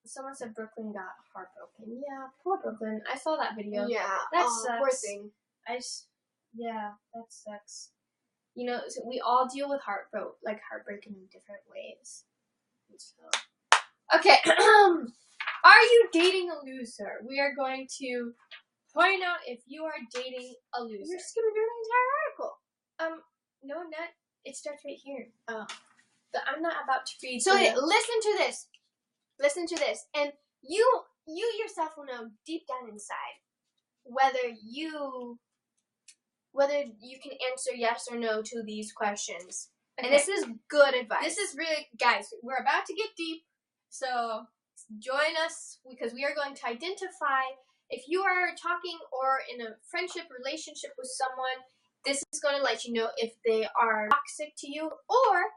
A: Someone said Brooklyn got heartbroken. Yeah, poor Brooklyn. I saw that video.
B: Yeah,
A: that sucks.
B: Poor thing.
A: Yeah, that sucks. You know, so we all deal with heartbreak in different ways. So. Okay, are you dating a loser? We are going to point out if you are dating a loser.
B: You're skipping through the entire article.
A: No, not. It starts right here. But I'm not about to read.
B: So listen to this. Listen to this, and you yourself will know deep down inside whether you can answer yes or no to these questions. Okay. And this is good advice.
A: This is really, guys, we're about to get deep, so join us because we are going to identify if you are talking or in a friendship relationship with someone. This is going to let you know if they are toxic to you, or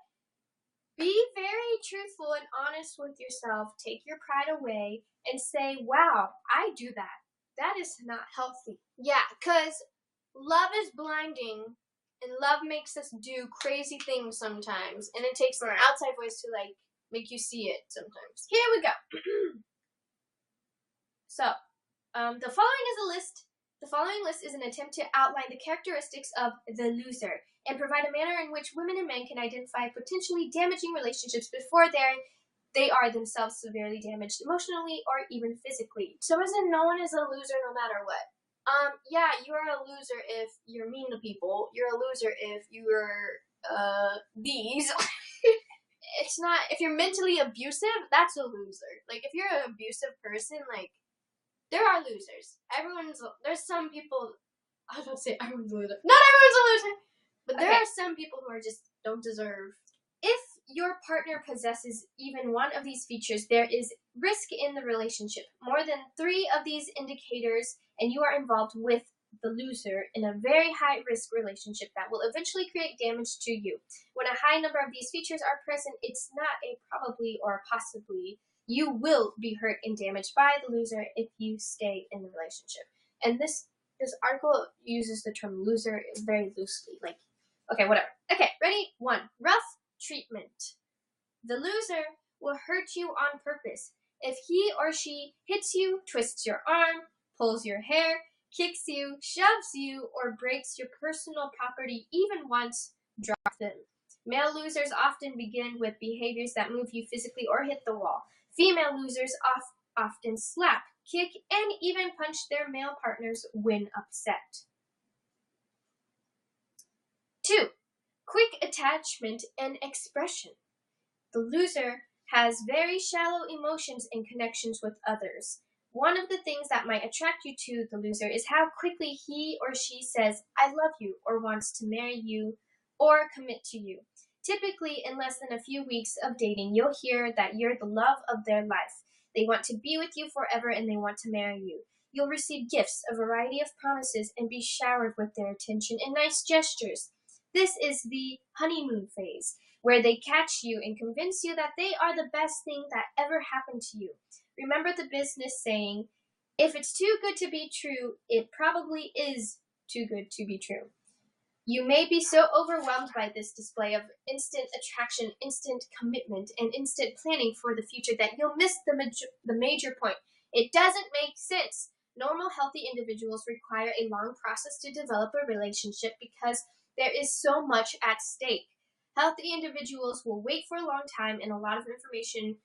A: be very truthful and honest with yourself. Take your pride away and say, wow, I do that. That is not healthy.
B: Yeah, because love is blinding, and love makes us do crazy things sometimes, and it takes an outside voice to, like, make you see it sometimes.
A: Here we go. So, the following is a list. The following list is an attempt to outline the characteristics of the loser and provide a manner in which women and men can identify potentially damaging relationships before they are themselves severely damaged emotionally or even physically.
B: So isn't no one is a loser no matter what?
A: Yeah, you're a loser if you're mean to people. You're a loser if you're, these. It's not, if you're mentally abusive, that's a loser. Like, if you're an abusive person, like, there are losers. There's some people, I was about to say everyone's a loser. Not everyone's a loser! But there are some people who are just don't deserve. If your partner possesses even one of these features, there is risk in the relationship. More than 3 of these indicators, and you are involved with the loser in a very high-risk relationship that will eventually create damage to you. When a high number of these features are present, it's not a probably or possibly. You will be hurt and damaged by the loser if you stay in the relationship. And this article uses the term loser very loosely. Like, okay, whatever. Okay, ready? 1. Rough treatment. The loser will hurt you on purpose. If he or she hits you, twists your arm, pulls your hair, kicks you, shoves you, or breaks your personal property even once, drop them. Male losers often begin with behaviors that move you physically or hit the wall. Female losers often slap, kick, and even punch their male partners when upset. 2. Quick attachment and expression. The loser has very shallow emotions and connections with others. One of the things that might attract you to the loser is how quickly he or she says, I love you, or wants to marry you, or commit to you. Typically, in less than a few weeks of dating, you'll hear that you're the love of their life. They want to be with you forever and they want to marry you. You'll receive gifts, a variety of promises, and be showered with their attention and nice gestures. This is the honeymoon phase, where they catch you and convince you that they are the best thing that ever happened to you. Remember the business saying, if it's too good to be true, it probably is too good to be true. You may be so overwhelmed by this display of instant attraction, instant commitment, and instant planning for the future that you'll miss the major point. It doesn't make sense. Normal, healthy individuals require a long process to develop a relationship because there is so much at stake. Healthy individuals will wait for a long time and a lot of information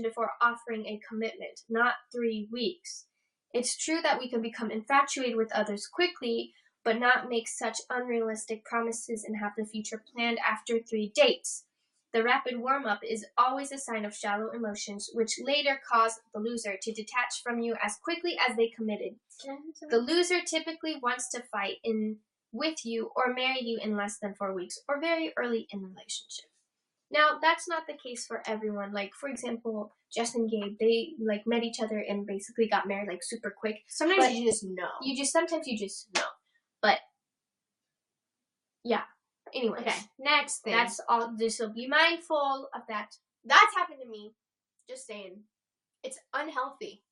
A: before offering a commitment, not 3 weeks. It's true that we can become infatuated with others quickly, but not make such unrealistic promises and have the future planned after 3 dates. The rapid warm-up is always a sign of shallow emotions, which later cause the loser to detach from you as quickly as they committed. The loser typically wants to fight with you or marry you in less than 4 weeks or very early in the relationship. Now, that's not the case for everyone. Like, for example, Jess and Gabe, they, like, met each other and basically got married, like, super quick.
B: Sometimes you just know.
A: Sometimes you just know. But, yeah. Anyways.
B: Okay, next thing.
A: That's all. So be mindful of that.
B: That's happened to me. Just saying. It's unhealthy.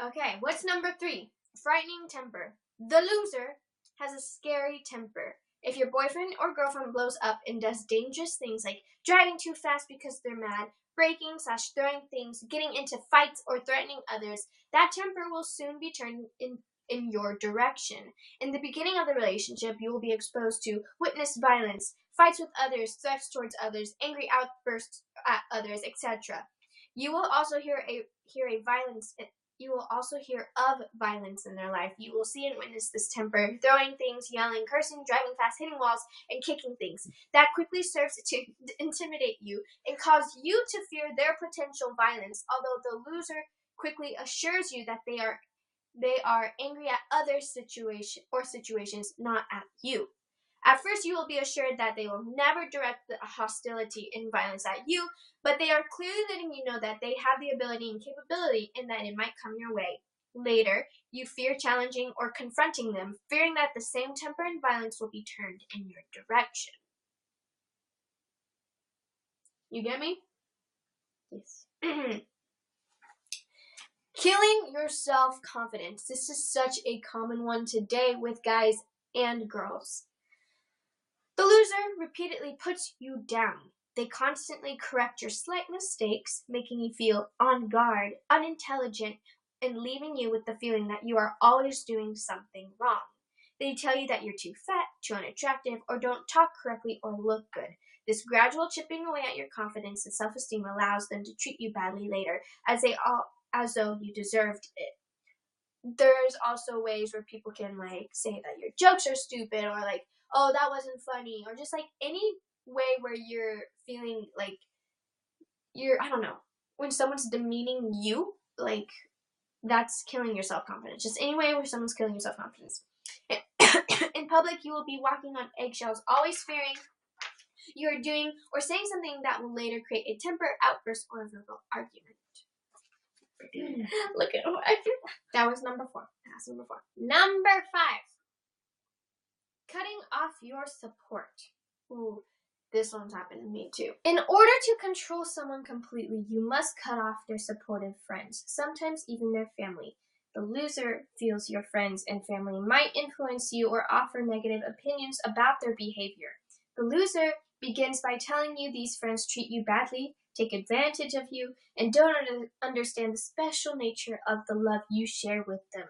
A: Okay, what's number 3?
B: Frightening temper. The loser has a scary temper. If your boyfriend or girlfriend blows up and does dangerous things like driving too fast because they're mad, breaking/throwing things, getting into fights, or threatening others, that temper will soon be turned in your direction. In the beginning of the relationship, you will be exposed to witness violence, fights with others, threats towards others, angry outbursts at others, etc. You will also hear of violence in their life. You will see and witness this temper, throwing things, yelling, cursing, driving fast, hitting walls, and kicking things. That quickly serves to intimidate you and cause you to fear their potential violence, although the loser quickly assures you that they are angry at other situations, not at you. At first, you will be assured that they will never direct the hostility and violence at you, but they are clearly letting you know that they have the ability and capability and that it might come your way. Later, you fear challenging or confronting them, fearing that the same temper and violence will be turned in your direction. You get me?
A: Yes.
B: Killing your self-confidence. This is such a common one today with guys and girls. The loser repeatedly puts you down. They constantly correct your slight mistakes, making you feel on guard, unintelligent, and leaving you with the feeling that you are always doing something wrong. They tell you that you're too fat, too unattractive, or don't talk correctly or look good. This gradual chipping away at your confidence and self-esteem allows them to treat you badly later, as though you deserved it. There's also ways where people can say that your jokes are stupid, or oh, that wasn't funny, or just any way where you're feeling like I don't know, when someone's demeaning you, that's killing your self-confidence. Just any way where someone's killing your self-confidence. In public, you will be walking on eggshells, always fearing you are doing or saying something that will later create a temper outburst or a verbal argument.
A: Look at what I feel.
B: That was number 4. That's number 4. Number 5. Cutting off your support. Ooh, this one's happened to me too. In order to control someone completely, you must cut off their supportive friends, sometimes even their family. The loser feels your friends and family might influence you or offer negative opinions about their behavior. The loser begins by telling you these friends treat you badly, take advantage of you, and don't understand the special nature of the love you share with them.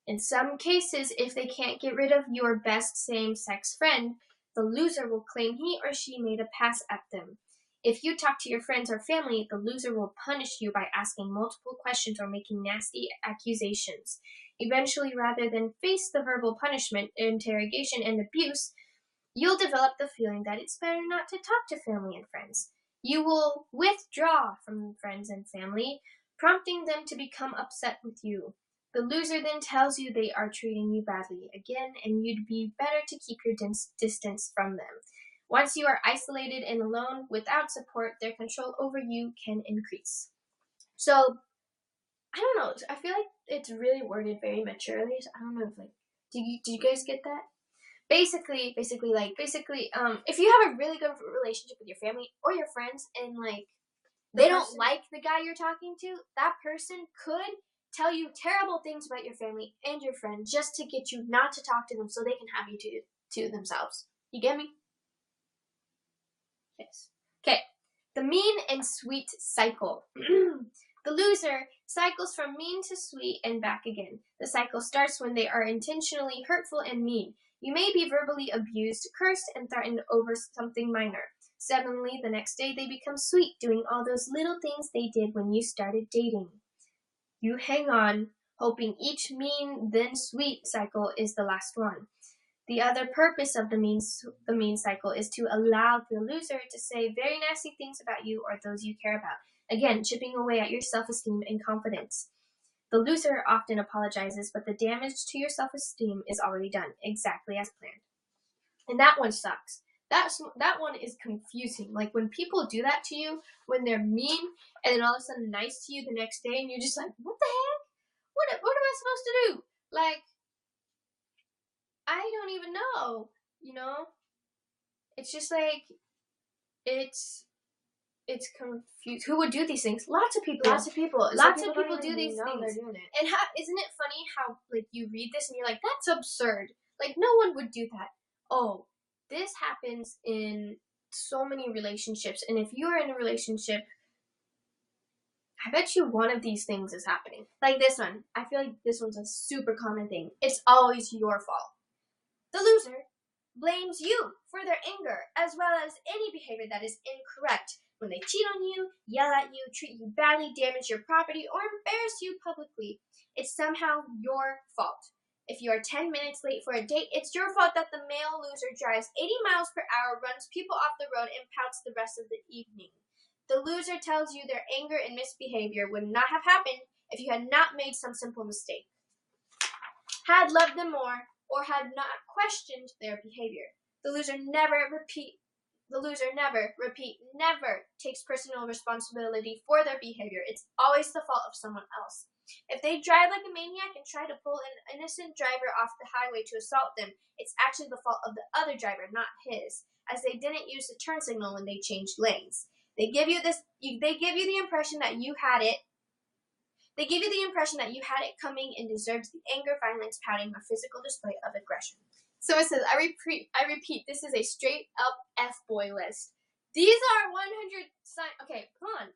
B: In some cases, if they can't get rid of your best same-sex friend, the loser will claim he or she made a pass at them. If you talk to your friends or family, the loser will punish you by asking multiple questions or making nasty accusations. Eventually, rather than face the verbal punishment, interrogation, and abuse, you'll develop the feeling that it's better not to talk to family and friends. You will withdraw from friends and family, prompting them to become upset with you. The loser then tells you they are treating you badly again, and you'd be better to keep your distance from them. Once you are isolated and alone without support, their control over you can increase. So, I don't know. I feel like it's really worded very maturely. So I don't know if did you guys get that? Basically, if you have a really good relationship with your family or your friends, and they don't like the guy you're talking to, that person could tell you terrible things about your family and your friend just to get you not to talk to them so they can have you to themselves. You get me? Yes. Okay. The mean and sweet cycle. The loser cycles from mean to sweet and back again. The cycle starts when they are intentionally hurtful and mean. You may be verbally abused, cursed, and threatened over something minor. Suddenly, the next day, they become sweet, doing all those little things they did when you started dating. You hang on,
A: hoping each mean then sweet cycle is the last one. The other purpose of the mean cycle is to allow the loser to say very nasty things about you or those you care about, again, chipping away at your self-esteem and confidence. The loser often apologizes, but the damage to your self-esteem is already done, exactly as planned. And that one sucks. That one is confusing. Like when people do that to you, when they're mean, and then all of a sudden nice to you the next day, and you're just like, what the heck? What am I supposed to do? Like, I don't even know, you know? It's just like, it's confused. Who would do these things? Lots of people.
B: Lots of people
A: Do these things.
B: They're doing it.
A: And isn't it funny how, like, you read this and you're like, that's absurd. Like, no one would do that. Oh, this happens in so many relationships. And if you're in a relationship, I bet you one of these things is happening. Like this one. I feel like this one's a super common thing. It's always your fault. The loser blames you for their anger, as well as any behavior that is incorrect. When they cheat on you, yell at you, treat you badly, damage your property, or embarrass you publicly, it's somehow your fault. If you are 10 minutes late for a date, it's your fault that the male loser drives 80 miles per hour, runs people off the road, and pouts the rest of the evening. The loser tells you their anger and misbehavior would not have happened if you had not made some simple mistake, had loved them more, or had not questioned their behavior. The loser never takes personal responsibility for their behavior. It's always the fault of someone else. If they drive like a maniac and try to pull an innocent driver off the highway to assault them, it's actually the fault of the other driver, not his, as they didn't use the turn signal when they changed lanes. They give you the impression that you had it. They give you the impression that you had it coming and deserves the anger, violence, pouting, or physical display of aggression.
B: So it says, I repeat, this is a straight up F-boy list. These are 100 signs. Okay, come on.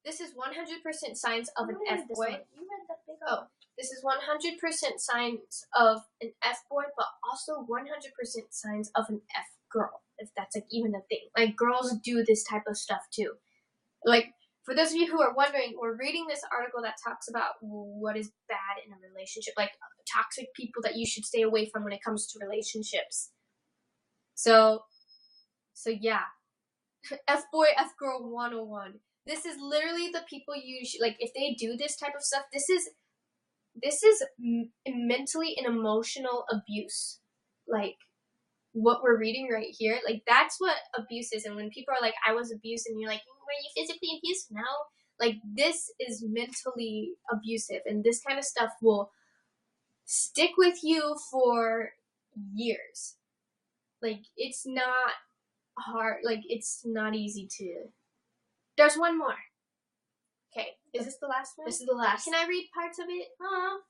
B: This is 100% signs of an F-boy.
A: You read that big
B: Oh, this is 100% signs of an F-boy, but also 100% signs of an F-girl, if that's like even a thing. Like girls do this type of stuff too. Like, for those of you who are wondering, we're reading this article that talks about what is bad in a relationship, like toxic people that you should stay away from when it comes to relationships. So yeah. F-boy, F-girl 101. This is literally the people you should, like, if they do this type of stuff, this is mentally and emotional abuse. Like, what we're reading right here, like, that's what abuse is. And when people are like, I was abused, and you're like, were you physically abused? No. Like, this is mentally abusive, and this kind of stuff will stick with you for years. Like, it's not hard, like, it's not easy to... There's one more. Okay.
A: Is this the last one?
B: This is the last.
A: Can I read parts of it?
B: Oh.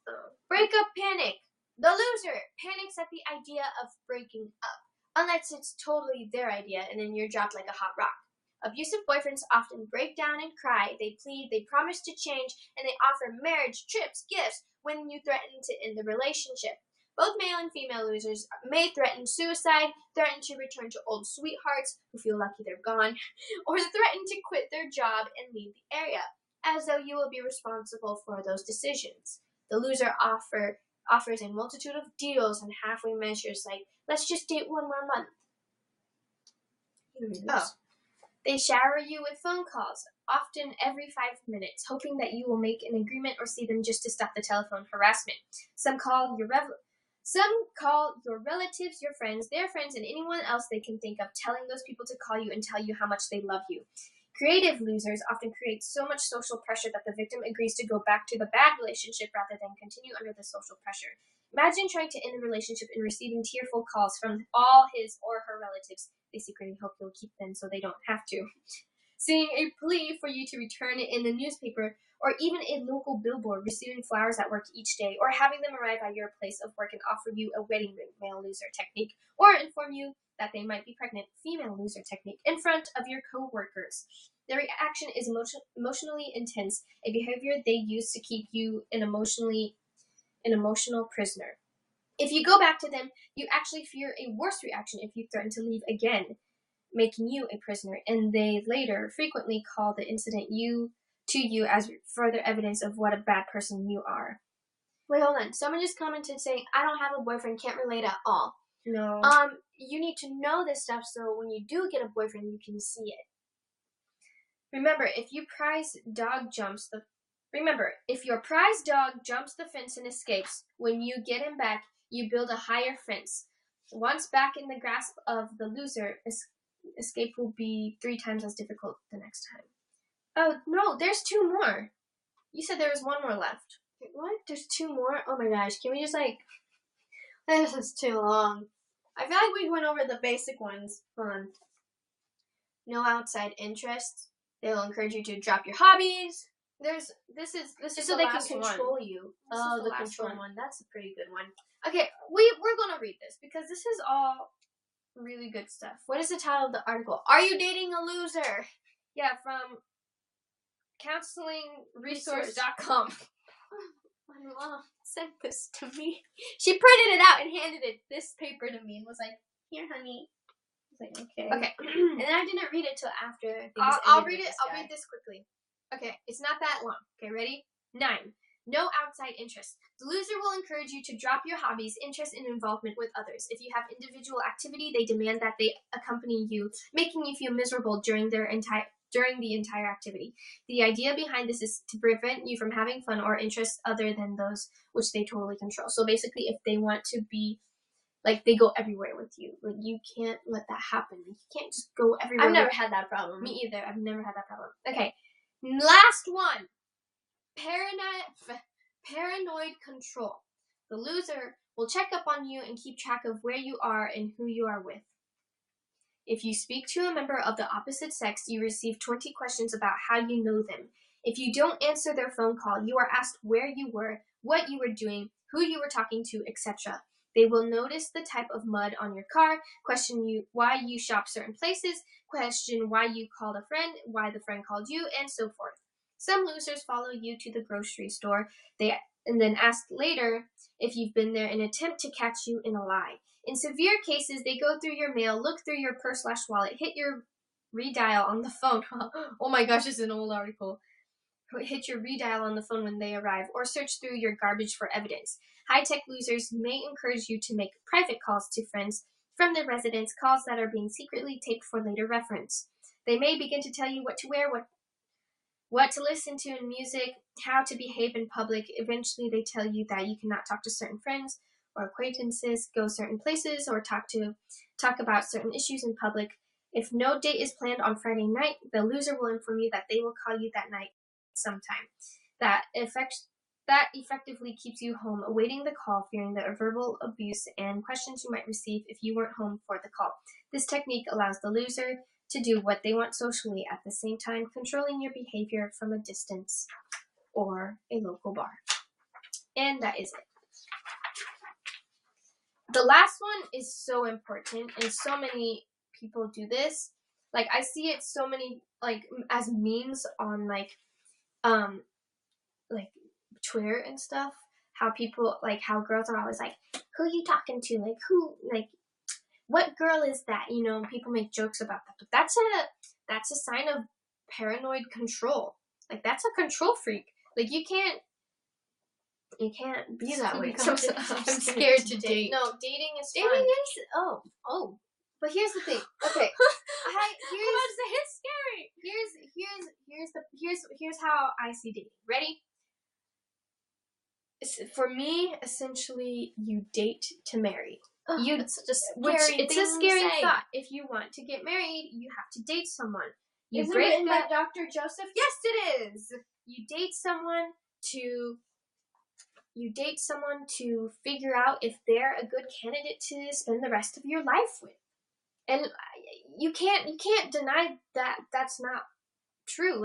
A: Breakup panic. The loser panics at the idea of breaking up, unless it's totally their idea and then you're dropped like a hot rock. Abusive boyfriends often break down and cry. They plead, they promise to change, and they offer marriage, trips, gifts when you threaten to end the relationship. Both male and female losers may threaten suicide, threaten to return to old sweethearts who feel lucky they're gone, or threaten to quit their job and leave the area, as though you will be responsible for those decisions. The loser offers a multitude of deals and halfway measures like, let's just date one more month.
B: Oh.
A: They shower you with phone calls, often every 5 minutes, hoping that you will make an agreement or see them just to stop the telephone harassment. Some call your relatives, your friends, their friends, and anyone else they can think of, telling those people to call you and tell you how much they love you. Creative losers often create so much social pressure that the victim agrees to go back to the bad relationship rather than continue under the social pressure. Imagine trying to end a relationship and receiving tearful calls from all his or her relatives. They secretly hope you'll keep them so they don't have to. Seeing a plea for you to return it in the newspaper, or even a local billboard, receiving flowers at work each day, or having them arrive at your place of work and offer you a wedding ring, male loser technique, or inform you that they might be pregnant, female loser technique, in front of your co-workers. Their reaction is emotionally intense, a behavior they use to keep you an emotional prisoner. If you go back to them, you actually fear a worse reaction if you threaten to leave again, making you a prisoner, and they later frequently call the incident to you as further evidence of what a bad person you are. Wait, hold on. Someone just commented saying, I don't have a boyfriend, can't relate at all.
B: No.
A: You need to know this stuff so when you do get a boyfriend, you can see it.
B: Remember, if your prize dog jumps the fence and escapes, when you get him back, you build a higher fence. Once back in the grasp of the loser, escape will be 3 times as difficult the next time. Oh, no, there's 2 more. You said there was 1 more left.
A: Wait, what? There's 2 more? Oh my gosh, can we just this is too long.
B: I feel like we went over the basic ones.
A: Hold on. No outside interests. They will encourage you to drop your hobbies.
B: This is
A: so they can control you.
B: Oh, the
A: control
B: one.
A: That's a pretty good one.
B: Okay, we're gonna read this because this is all really good stuff.
A: What is the title of the article? Are you dating a loser?
B: Yeah, from counselingresource.com.
A: My mom sent this to me. She printed it out and handed this paper to me and was like, "Here, honey." I was like, "Okay."
B: Okay.
A: And then I didn't read it till after.
B: I'll read it. I'll read this quickly. Okay, it's not that long. Okay, ready? 9. No outside interest. The loser will encourage you to drop your hobbies, interest, and involvement with others. If you have individual activity, they demand that they accompany you, making you feel miserable during the entire activity. The idea behind this is to prevent you from having fun or interests other than those which they totally control. So basically, if they want to be, they go everywhere with you. You can't let that happen. You can't just go everywhere.
A: I've never had that problem.
B: Me either. I've never had that problem. Okay, last one. Paranoid control. The loser will check up on you and keep track of where you are and who you are with. If you speak to a member of the opposite sex, you receive 20 questions about how you know them. If you don't answer their phone call, you are asked where you were, what you were doing, who you were talking to, etc. They will notice the type of mud on your car, question you why you shop certain places, question why you called a friend, why the friend called you, and so forth. Some losers follow you to the grocery store and then ask later if you've been there in an attempt to catch you in a lie. In severe cases, they go through your mail, look through your purse/wallet, hit your redial on the phone. Oh my gosh, this is an old article. Hit your redial on the phone when they arrive, or search through your garbage for evidence. High-tech losers may encourage you to make private calls to friends from their residence, calls that are being secretly taped for later reference. They may begin to tell you what to wear, what to listen to in music, how to behave in public. Eventually, they tell you that you cannot talk to certain friends or acquaintances, go certain places, or talk about certain issues in public. If no date is planned on Friday night, the loser will inform you that they will call you that night sometime. That effectively keeps you home, awaiting the call, fearing the verbal abuse and questions you might receive if you weren't home for the call. This technique allows the loser to do what they want socially, at the same time controlling your behavior from a distance or a local bar. And that is it. The last one is so important, and so many people do this. I see it so many, as memes on, Twitter and stuff. How people, how girls are always who are you talking to? What girl is that? People make jokes about that. But that's a sign of paranoid control. That's a control freak. You can't be that way. I'm scared to date.
A: No, dating is
B: fun.
A: Dating is oh.
B: But here's the thing. Okay.
A: It's scary.
B: Here's how I see dating. Ready? For me, essentially, you date to marry.
A: It's a scary
B: thought. If you want to get married, you have to date someone.
A: Is it written by Dr. Joseph?
B: Yes, it is. You date someone to figure out if they're a good candidate to spend the rest of your life with. And you can't deny that that's not true.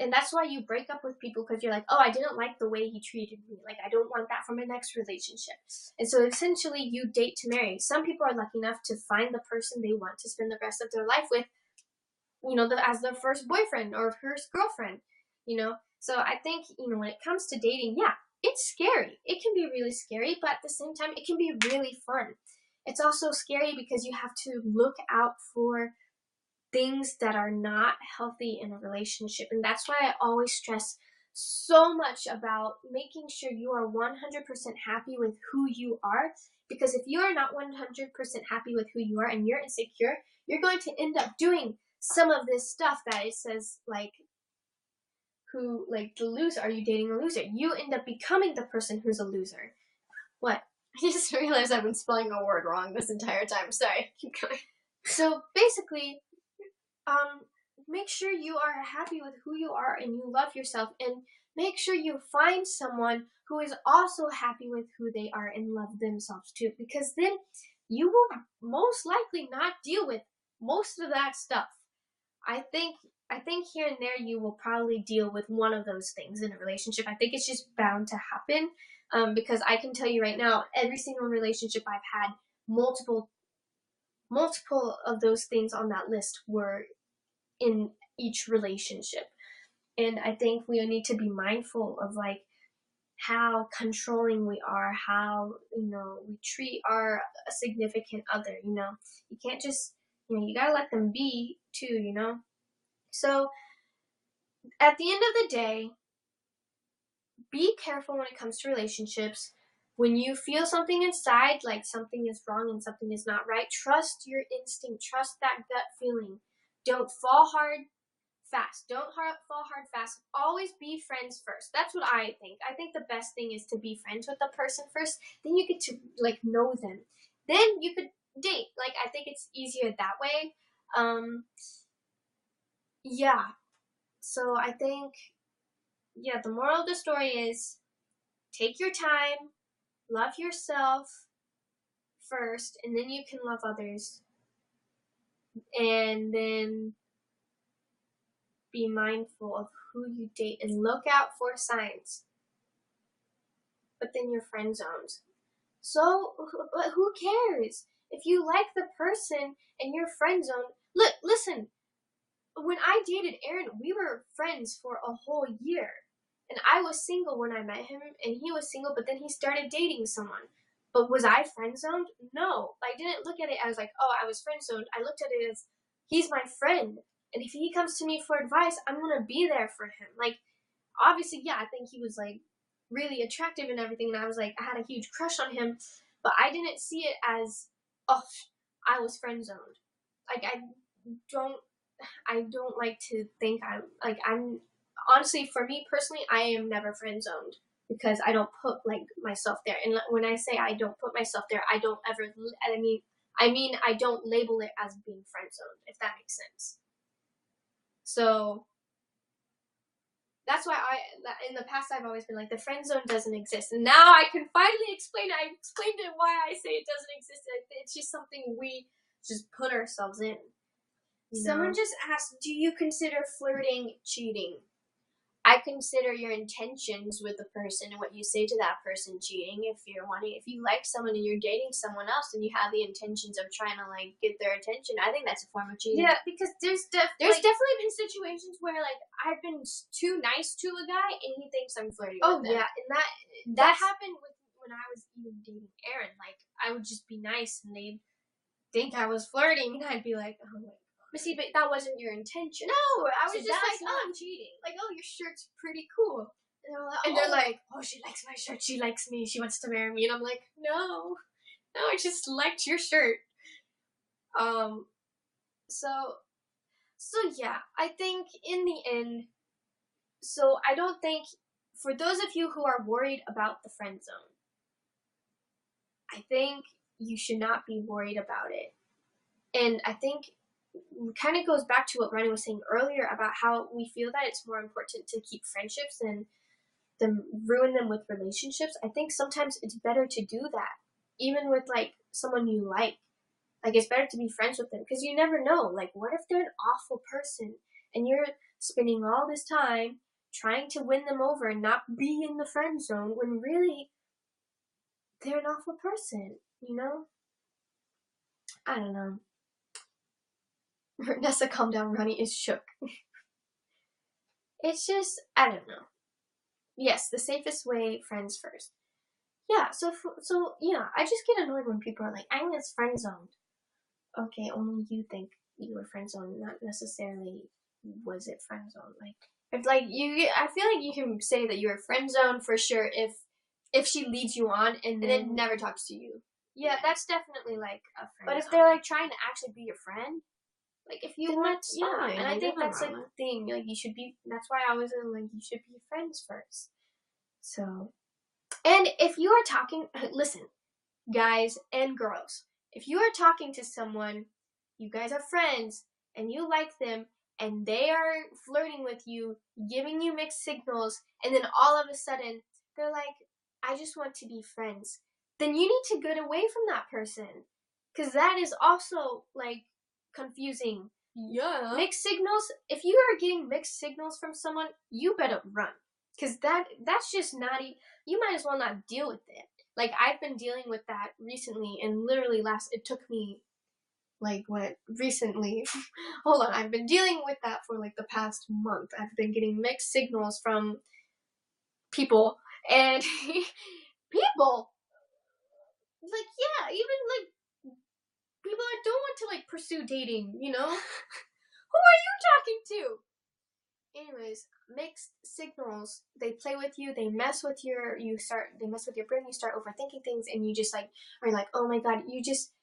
B: And that's why you break up with people, because you're I didn't like the way he treated me. I don't want that from my next relationship. And so essentially you date to marry. Some people are lucky enough to find the person they want to spend the rest of their life with, as their first boyfriend or first girlfriend, So I think, when it comes to dating, yeah, it's scary. It can be really scary, but at the same time, it can be really fun. It's also scary because you have to look out for things that are not healthy in a relationship. And that's why I always stress so much about making sure you are 100% happy with who you are, because if you are not 100% happy with who you are and you're insecure, you're going to end up doing some of this stuff that it says, like, who, like, the loser, are you dating a loser? You end up becoming the person who's a loser. What?
A: I just realized I've been spelling a word wrong this entire time. Sorry, keep going.
B: So basically, make sure you are happy with who you are and you love yourself, and make sure you find someone who is also happy with who they are and love themselves too, because then you will most likely not deal with most of that stuff. I think here and there you will probably deal with one of those things in a relationship. I think it's just bound to happen, because I can tell you right now, every single relationship I've had, multiple of those things on that list were in each relationship. And I think we need to be mindful of, like, how controlling we are, how, we treat our significant other, You can't just, you gotta let them be too, So at the end of the day, be careful when it comes to relationships. When you feel something inside, like something is wrong and something is not right, trust your instinct, trust that gut feeling. Don't fall hard fast. Don't fall hard fast. Always be friends first. That's what I think. I think the best thing is to be friends with the person first. Then you get to, like, know them. Then you could date. Like, I think it's easier that way. Yeah. So I think, the moral of the story is take your time, love yourself first, and then you can love others. And then be mindful of who you date and look out for signs. But then you're friend zoned. So, but who cares? If you like the person and you're friend zoned, listen, when I dated Aaron, we were friends for a whole year. And I was single when I met him, and he was single, but then he started dating someone. But was I friend zoned? No. I didn't look at it as like, oh, I was friend zoned. I looked at it as, he's my friend. And if he comes to me for advice, I'm going to be there for him. Like, obviously, I think he was, like, really attractive and everything. And I was like, I had a huge crush on him. But I didn't see it as, oh, I was friend zoned. Like, I don't like to think I'm honestly, for me personally, I am never friend zoned because I don't put, like, myself there. And when I say I don't put myself there, I don't ever, I mean I don't label it as being friend zoned, if that makes sense. So that's why in the past I've always been like, the friend zone doesn't exist. And now I can finally explain. I explained it why I say it doesn't exist. It's just something we just put ourselves in.
A: Someone just asked, do you consider flirting cheating? I consider your intentions with the person and what you say to that person cheating. If you like someone and you're dating someone else and you have the intentions of trying to, like, get their attention, I think that's a form of cheating.
B: Yeah, because there's
A: definitely been situations where, like, I've been too nice to a guy and he thinks I'm flirting with him.
B: Oh yeah, and
A: that happened when I was even dating Aaron. Like, I would just be nice and they'd think I was flirting and I'd be like, oh my.
B: But see, but that wasn't your intention.
A: No, I was just like,
B: oh,
A: I'm cheating.
B: Like, oh, your shirt's pretty cool.
A: And they're like, oh, she likes my shirt. She likes me. She wants to marry me. And I'm like, no, I just liked your shirt.
B: So yeah, I think in the end, so I don't think, for those of you who are worried about the friend zone, I think you should not be worried about it. And I think it kind of goes back to what Ronnie was saying earlier about how we feel that it's more important to keep friendships than ruin them with relationships. I think sometimes it's better to do that, even with, like, someone you like. Like, it's better to be friends with them because you never know. Like, what if they're an awful person and you're spending all this time trying to win them over and not be in the friend zone when really they're an awful person, I don't know. Nessa, calm down. Ronnie is shook. It's just, I don't know. Yes, the safest way, friends first. Yeah, so I just get annoyed when people are like, I was friend zoned. Okay, only you think you were friend zoned, not necessarily was it friend zoned. Like,
A: If like I feel like you can say that you're friend zone for sure if she leads you on and then never talks to you.
B: Yeah, that's definitely like a friend.
A: But if they're like trying to actually be your friend,
B: like if you want,
A: fine. And I think that's like the thing. Like you should be. That's why I always like you should be friends first. So, and if you are talking, listen, guys and girls, if you are talking to someone, you guys are friends, and you like them, and they are flirting with you, giving you mixed signals, and then all of a sudden they're like, I just want to be friends, then you need to get away from that person. Because that is also, like, confusing.
B: Yeah.
A: Mixed signals, if you are getting mixed signals from someone, you better run. Because that's just not, you might as well not deal with it. Like, I've been dealing with that recently, and literally it took me, like, recently? Hold on, I've been dealing with that for, like, the past month. I've been getting mixed signals from people, and people, like, yeah, even, like, people that don't want to, like, pursue dating, you know? Who are you talking to? Anyways, mixed signals, they play with you, they mess with your brain, you start overthinking things, and you just, like, are like, oh my god, you just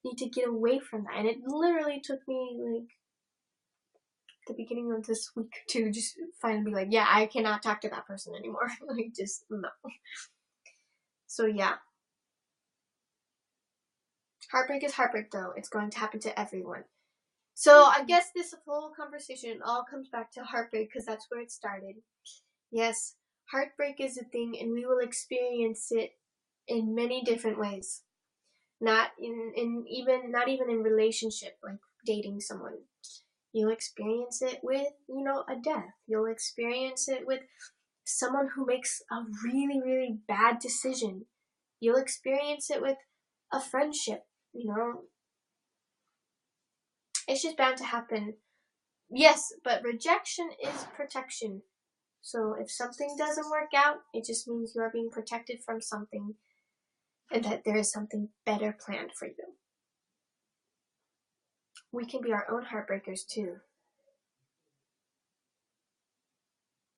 A: need to get away from that. And it literally took me, like, the beginning of this week to just finally be like, yeah, I cannot talk to that person anymore. Like, just, no. So, yeah. Heartbreak is heartbreak, though. It's going to happen to everyone. So, I guess this whole conversation all comes back to heartbreak, because that's where it started. Yes, heartbreak is a thing, and we will experience it in many different ways. Not even in relationship, like dating someone. You'll experience it with, a death. You'll experience it with someone who makes a really, really bad decision. You'll experience it with a friendship, It's just bound to happen. Yes, but rejection is protection. So if something doesn't work out, it just means you are being protected from something, and that there is something better planned for you. We can be our own heartbreakers too.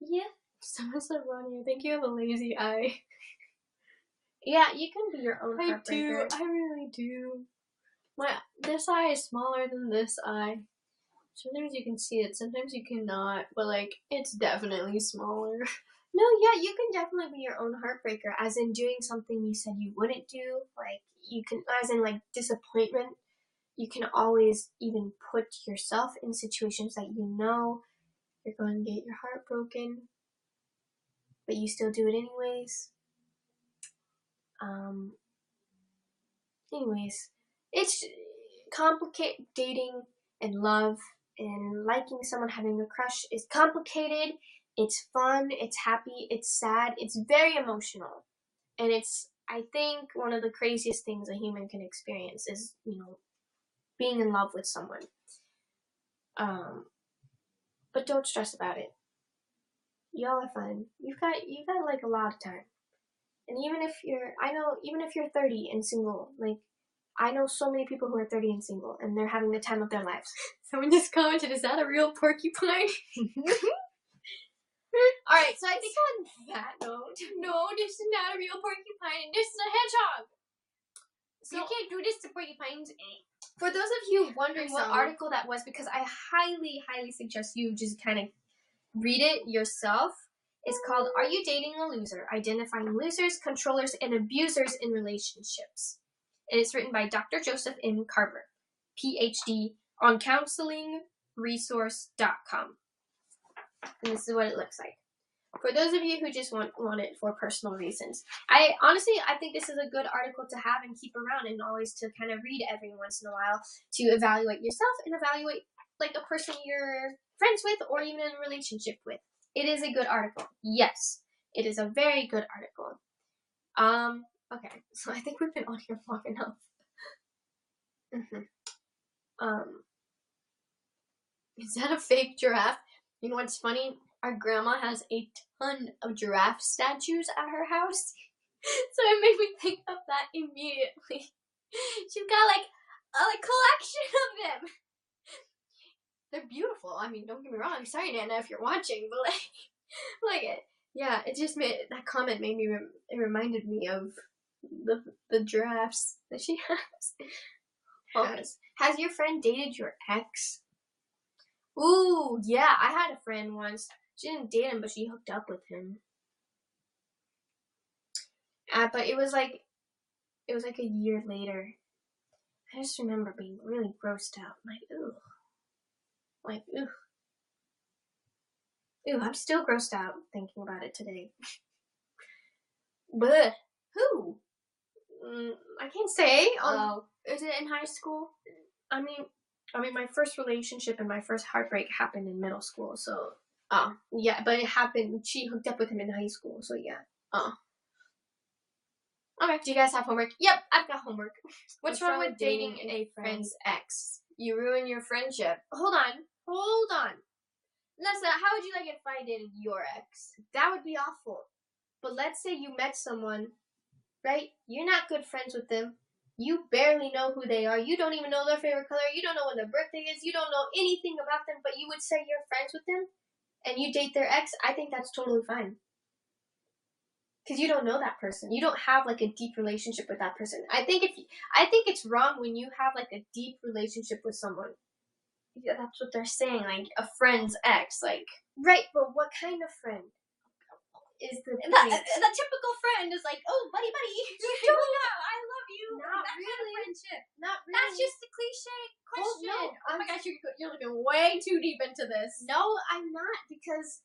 A: Yeah. Someone said, Ronnie, I think you have a lazy eye. Yeah, you can be your own heartbreaker.
B: I really do.
A: This eye is smaller than this eye. Sometimes you can see it, sometimes you cannot, but, like, it's definitely smaller. No, yeah, you can definitely be your own heartbreaker, as in doing something you said you wouldn't do, like, you can, as in, like, disappointment. You can always even put yourself in situations that you know you're going to get your heart broken, but you still do it anyways. Anyways, it's complicated. Dating and love and liking someone, having a crush is complicated. It's fun, it's happy, it's sad, it's very emotional. And it's, I think, one of the craziest things a human can experience is, being in love with someone. But don't stress about it. Y'all are fine. You've got like a lot of time. And even if you're 30 and single, like, I know so many people who are 30 and single, and they're having the time of their lives. Someone just commented, is that a real porcupine? Alright, so I think on that note, no, this is not a real porcupine, this is a hedgehog. So you can't do this to porcupines. For those of you wondering what article that was, because I highly, highly suggest you just kind of read it yourself. It's called Are You Dating a Loser? Identifying Losers, Controllers, and Abusers in Relationships. And it's written by Dr. Joseph M. Carver, PhD, on counselingresource.com. And this is what it looks like. For those of you who just want it for personal reasons. I think this is a good article to have and keep around, and always to kind of read every once in a while to evaluate yourself and evaluate, like, a person you're friends with or even in a relationship with. It is a good article. Yes, it is a very good article. Okay, so I think we've been on here long enough. Is that a fake giraffe? You know what's funny? Our grandma has a ton of giraffe statues at her house. So it made me think of that immediately. She's got, like, a collection of them. They're beautiful. I mean, don't get me wrong. I'm sorry, Nana, if you're watching, but like it. Yeah, it just made that comment made me. It reminded me of the giraffes that she has. Has your friend dated your ex? Ooh, yeah. I had a friend once. She didn't date him, but she hooked up with him. But it was like a year later. I just remember being really grossed out. Like, ooh. Like, ooh. Ooh, I'm still grossed out thinking about it today. But who? I can't say. Is it in high school? I mean, my first relationship and my first heartbreak happened in middle school. So, yeah, but it happened. She hooked up with him in high school. So yeah. Okay. Do you guys have homework? Yep, I've got homework. What's wrong with dating a friend's ex? You ruin your friendship. Hold on. Nessa, how would you like it if I dated your ex? That would be awful. But let's say you met someone, right? You're not good friends with them. You barely know who they are. You don't even know their favorite color. You don't know when their birthday is. You don't know anything about them, but you would say you're friends with them and you date their ex. I think that's totally fine. Because you don't know that person. You don't have like a deep relationship with that person. I think it's wrong when you have like a deep relationship with someone. Yeah, that's what they're saying, like a friend's ex, like. Right, but what kind of friend is the typical friend is like, oh, buddy, you don't know, I love you. Not that really. Kind of friendship. Not really. That's just a cliche question. Well, no, oh my gosh, you're looking way too deep into this. No, I'm not, because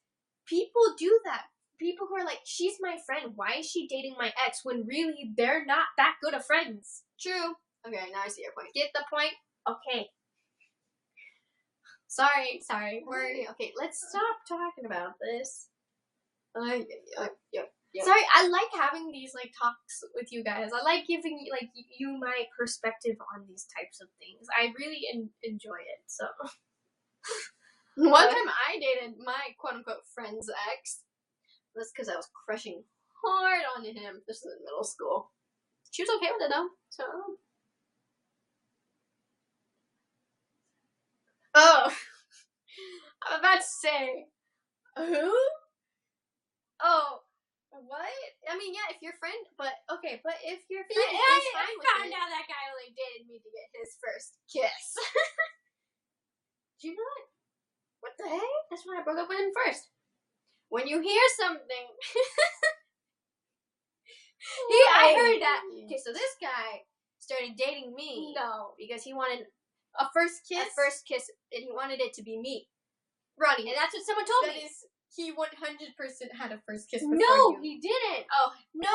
A: people do that. People who are like, she's my friend. Why is she dating my ex when really they're not that good of friends? True. Okay, now I see your point. Get the point? Okay. Sorry. Okay, let's stop talking about this. Yeah. Sorry, I like having these like talks with you guys. I like giving you my perspective on these types of things. I really enjoy it. So one time I dated my quote unquote friend's ex. That's because I was crushing hard onto him. This was in middle school. She was okay with it though. So. Oh. I'm about to say, who? Oh, what? I mean, yeah, if your friend, but if your friend is fine with it. I found out that guy only dated me to get his first kiss. Do you know it? What the heck? That's when I broke up with him first. When you hear something. I heard that. Okay, so this guy started dating me. No. Because he wanted a first kiss, and he wanted it to be me. Ronnie. And that's what someone told me. He 100% had a first kiss before you. He didn't. Oh. No.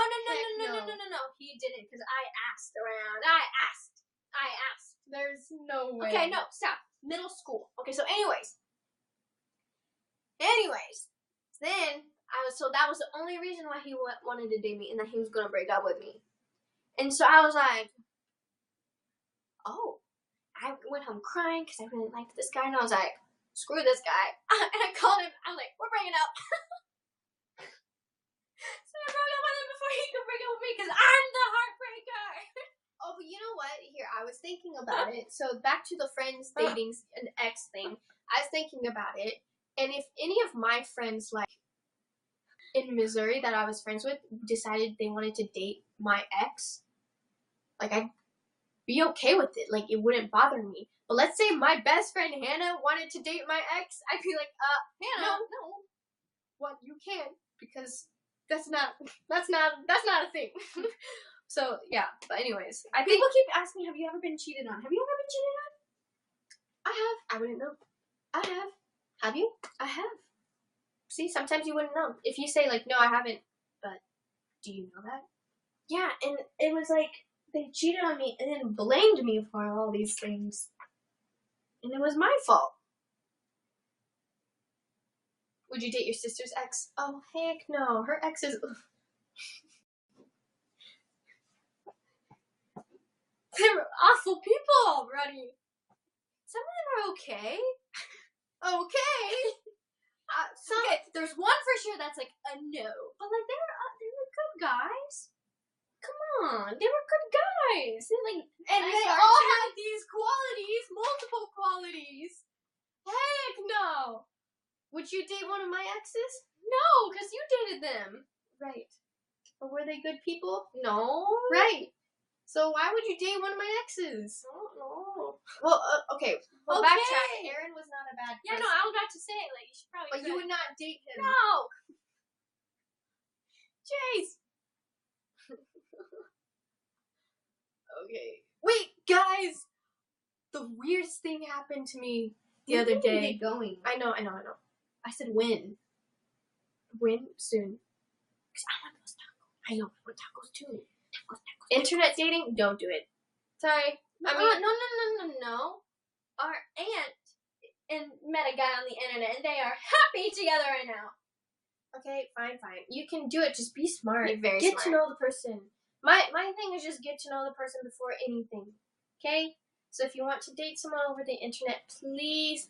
A: He didn't, because I asked around. I asked. There's no way. Okay, no, stop. Middle school. Okay, so anyways. Then, that was the only reason why he wanted to date me, and that he was going to break up with me. And so I was like, oh. I went home crying, because I really liked this guy, and I was like, screw this guy. And I called him. I'm like, we're breaking up. So I broke up with him before he could break up with me because I'm the heartbreaker. Oh, but you know what? Here, I was thinking about it. So back to the friends dating an ex thing. I was thinking about it. And if any of my friends, like, in Missouri that I was friends with decided they wanted to date my ex, like, I'd be okay with it. Like, it wouldn't bother me. But let's say my best friend Hannah wanted to date my ex, I'd be like, Hannah, no. Well, you can't, because that's not a thing. So yeah. But anyways, people keep asking, have you ever been cheated on? Have you ever been cheated on? I have. I wouldn't know. I have. Have you? I have. See, sometimes you wouldn't know if you say like, no, I haven't. But do you know that? Yeah, and it was like they cheated on me and then blamed me for all these things. And it was my fault. Would you date your sister's ex? Oh, heck no. Her ex is... They're awful people already. Some of them are okay. Okay. Okay, there's one for sure that's like a no. But like, they were good guys. Come on, they were good guys. They all had these qualities, multiple qualities.
B: Heck no!
A: Would you date one of my exes?
B: No, because you dated them.
A: Right. But were they good people?
B: No.
A: Right. So why would you date one of my exes?
B: I don't know.
A: Well, okay. Well,
B: Okay.
A: backtrack. Aaron was not a bad person.
B: Yeah, no, I was about to say, like, you should probably.
A: But you would not date him.
B: No. Jeez.
A: Okay. Wait, guys! The weirdest thing happened to me the other day.
B: Going.
A: I know. I said when. When? Soon. Because I want those tacos. I know, I want tacos too. Tacos. Internet dating? Don't do it. Sorry.
B: I mean, no. Our aunt met a guy on the internet, and they are happy together right now.
A: Okay, fine. You can do it. Just be smart.
B: You're very
A: get
B: smart.
A: to know the person. My thing is just get to know the person before anything. Okay? So if you want to date someone over the internet, please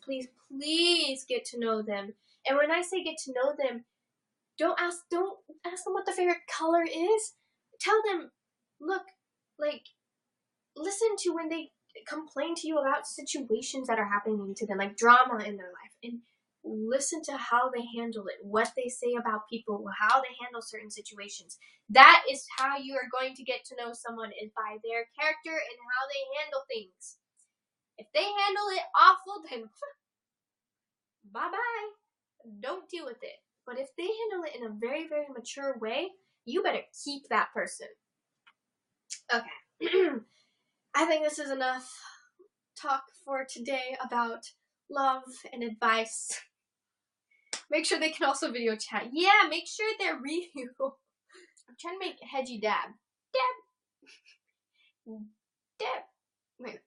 A: get to know them. And when I say get to know them, don't ask them what their favorite color is. Tell them, look, like, listen to when they complain to you about situations that are happening to them, like drama in their life, and listen to how they handle it, what they say about people, how they handle certain situations. That is how you are going to get to know someone, is by their character and how they handle things. If they handle it awful, then bye-bye. Don't deal with it. But if they handle it in a very, very mature way, you better keep that person. Okay. I think this is enough talk for today about love and advice. Make sure they can also video chat. Yeah, make sure they're real. I'm trying to make Hedgie dab. Dab. Wait.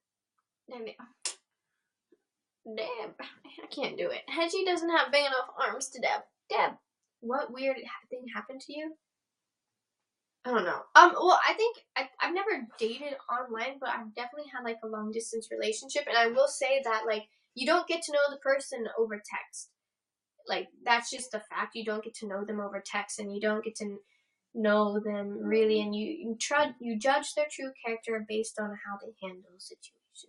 A: Dab. I can't do it. Hedgie doesn't have big enough arms to dab. Dab. What weird thing happened to you? I don't know. Well, I think I've never dated online, but I've definitely had like a long distance relationship, and I will say that like you don't get to know the person over text. Like that's just a fact. You don't get to know them over text, and you don't get to know them really, and you judge their true character based on how they handle situations.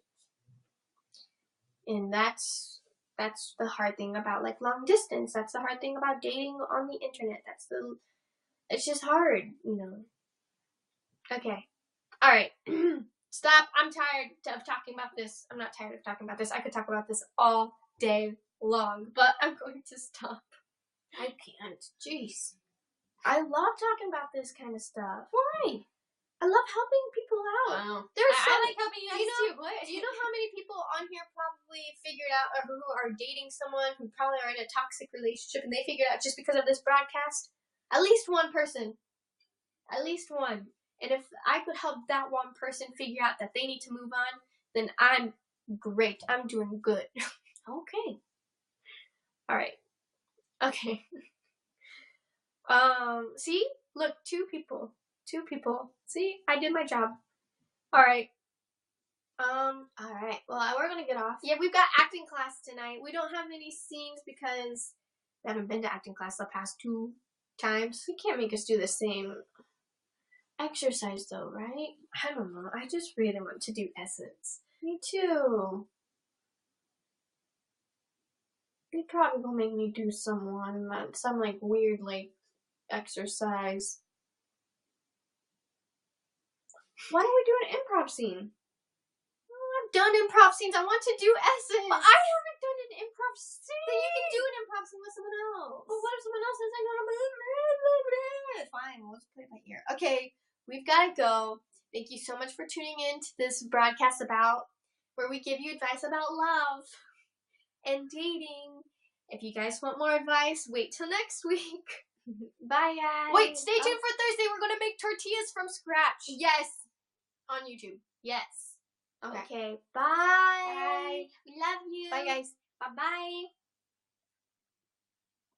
A: And that's the hard thing about like long distance. That's the hard thing about dating on the internet. It's just hard, you know. Okay. All right. Stop. I'm tired of talking about this. I'm not tired of talking about this. I could talk about this all day long, but I'm going to stop. I can't. Jeez. I love talking about this kind of stuff. Why? I love helping people out.
B: Wow.
A: I
B: like helping you guys too.
A: Do you know how many people on here probably figured out, or who are dating someone who probably are in a toxic relationship, and they figured out just because of this broadcast? At least one person. At least one. And if I could help that one person figure out that they need to move on, then I'm great. I'm doing good. Okay. All right. Okay. See? Look, two people. See? I did my job. All right. All right. Well, we're gonna get off. Yeah, we've got acting class tonight. We don't have any scenes because we haven't been to acting class the past 2 times. You can't make us do the same exercise though, right? I don't know. I just really want to do Essence. Me too. They probably will make me do some like weird like exercise. Why don't we do an improv scene? I've done improv scenes. I want to do Essence.
B: But I haven't done an improv scene.
A: Then you can do an improv scene with someone else.
B: But what if someone else says I don't know?
A: Fine, well, let's play it by ear. Okay, we've got to go. Thank you so much for tuning in to this broadcast where we give you advice about love and dating. If you guys want more advice, wait till next week. Bye, guys. Wait, stay tuned for Thursday. We're going to make tortillas from scratch.
B: Yes.
A: On YouTube.
B: Yes.
A: Okay.
B: Okay.
A: Bye.
B: We love you.
A: Bye, guys.
B: Bye-bye.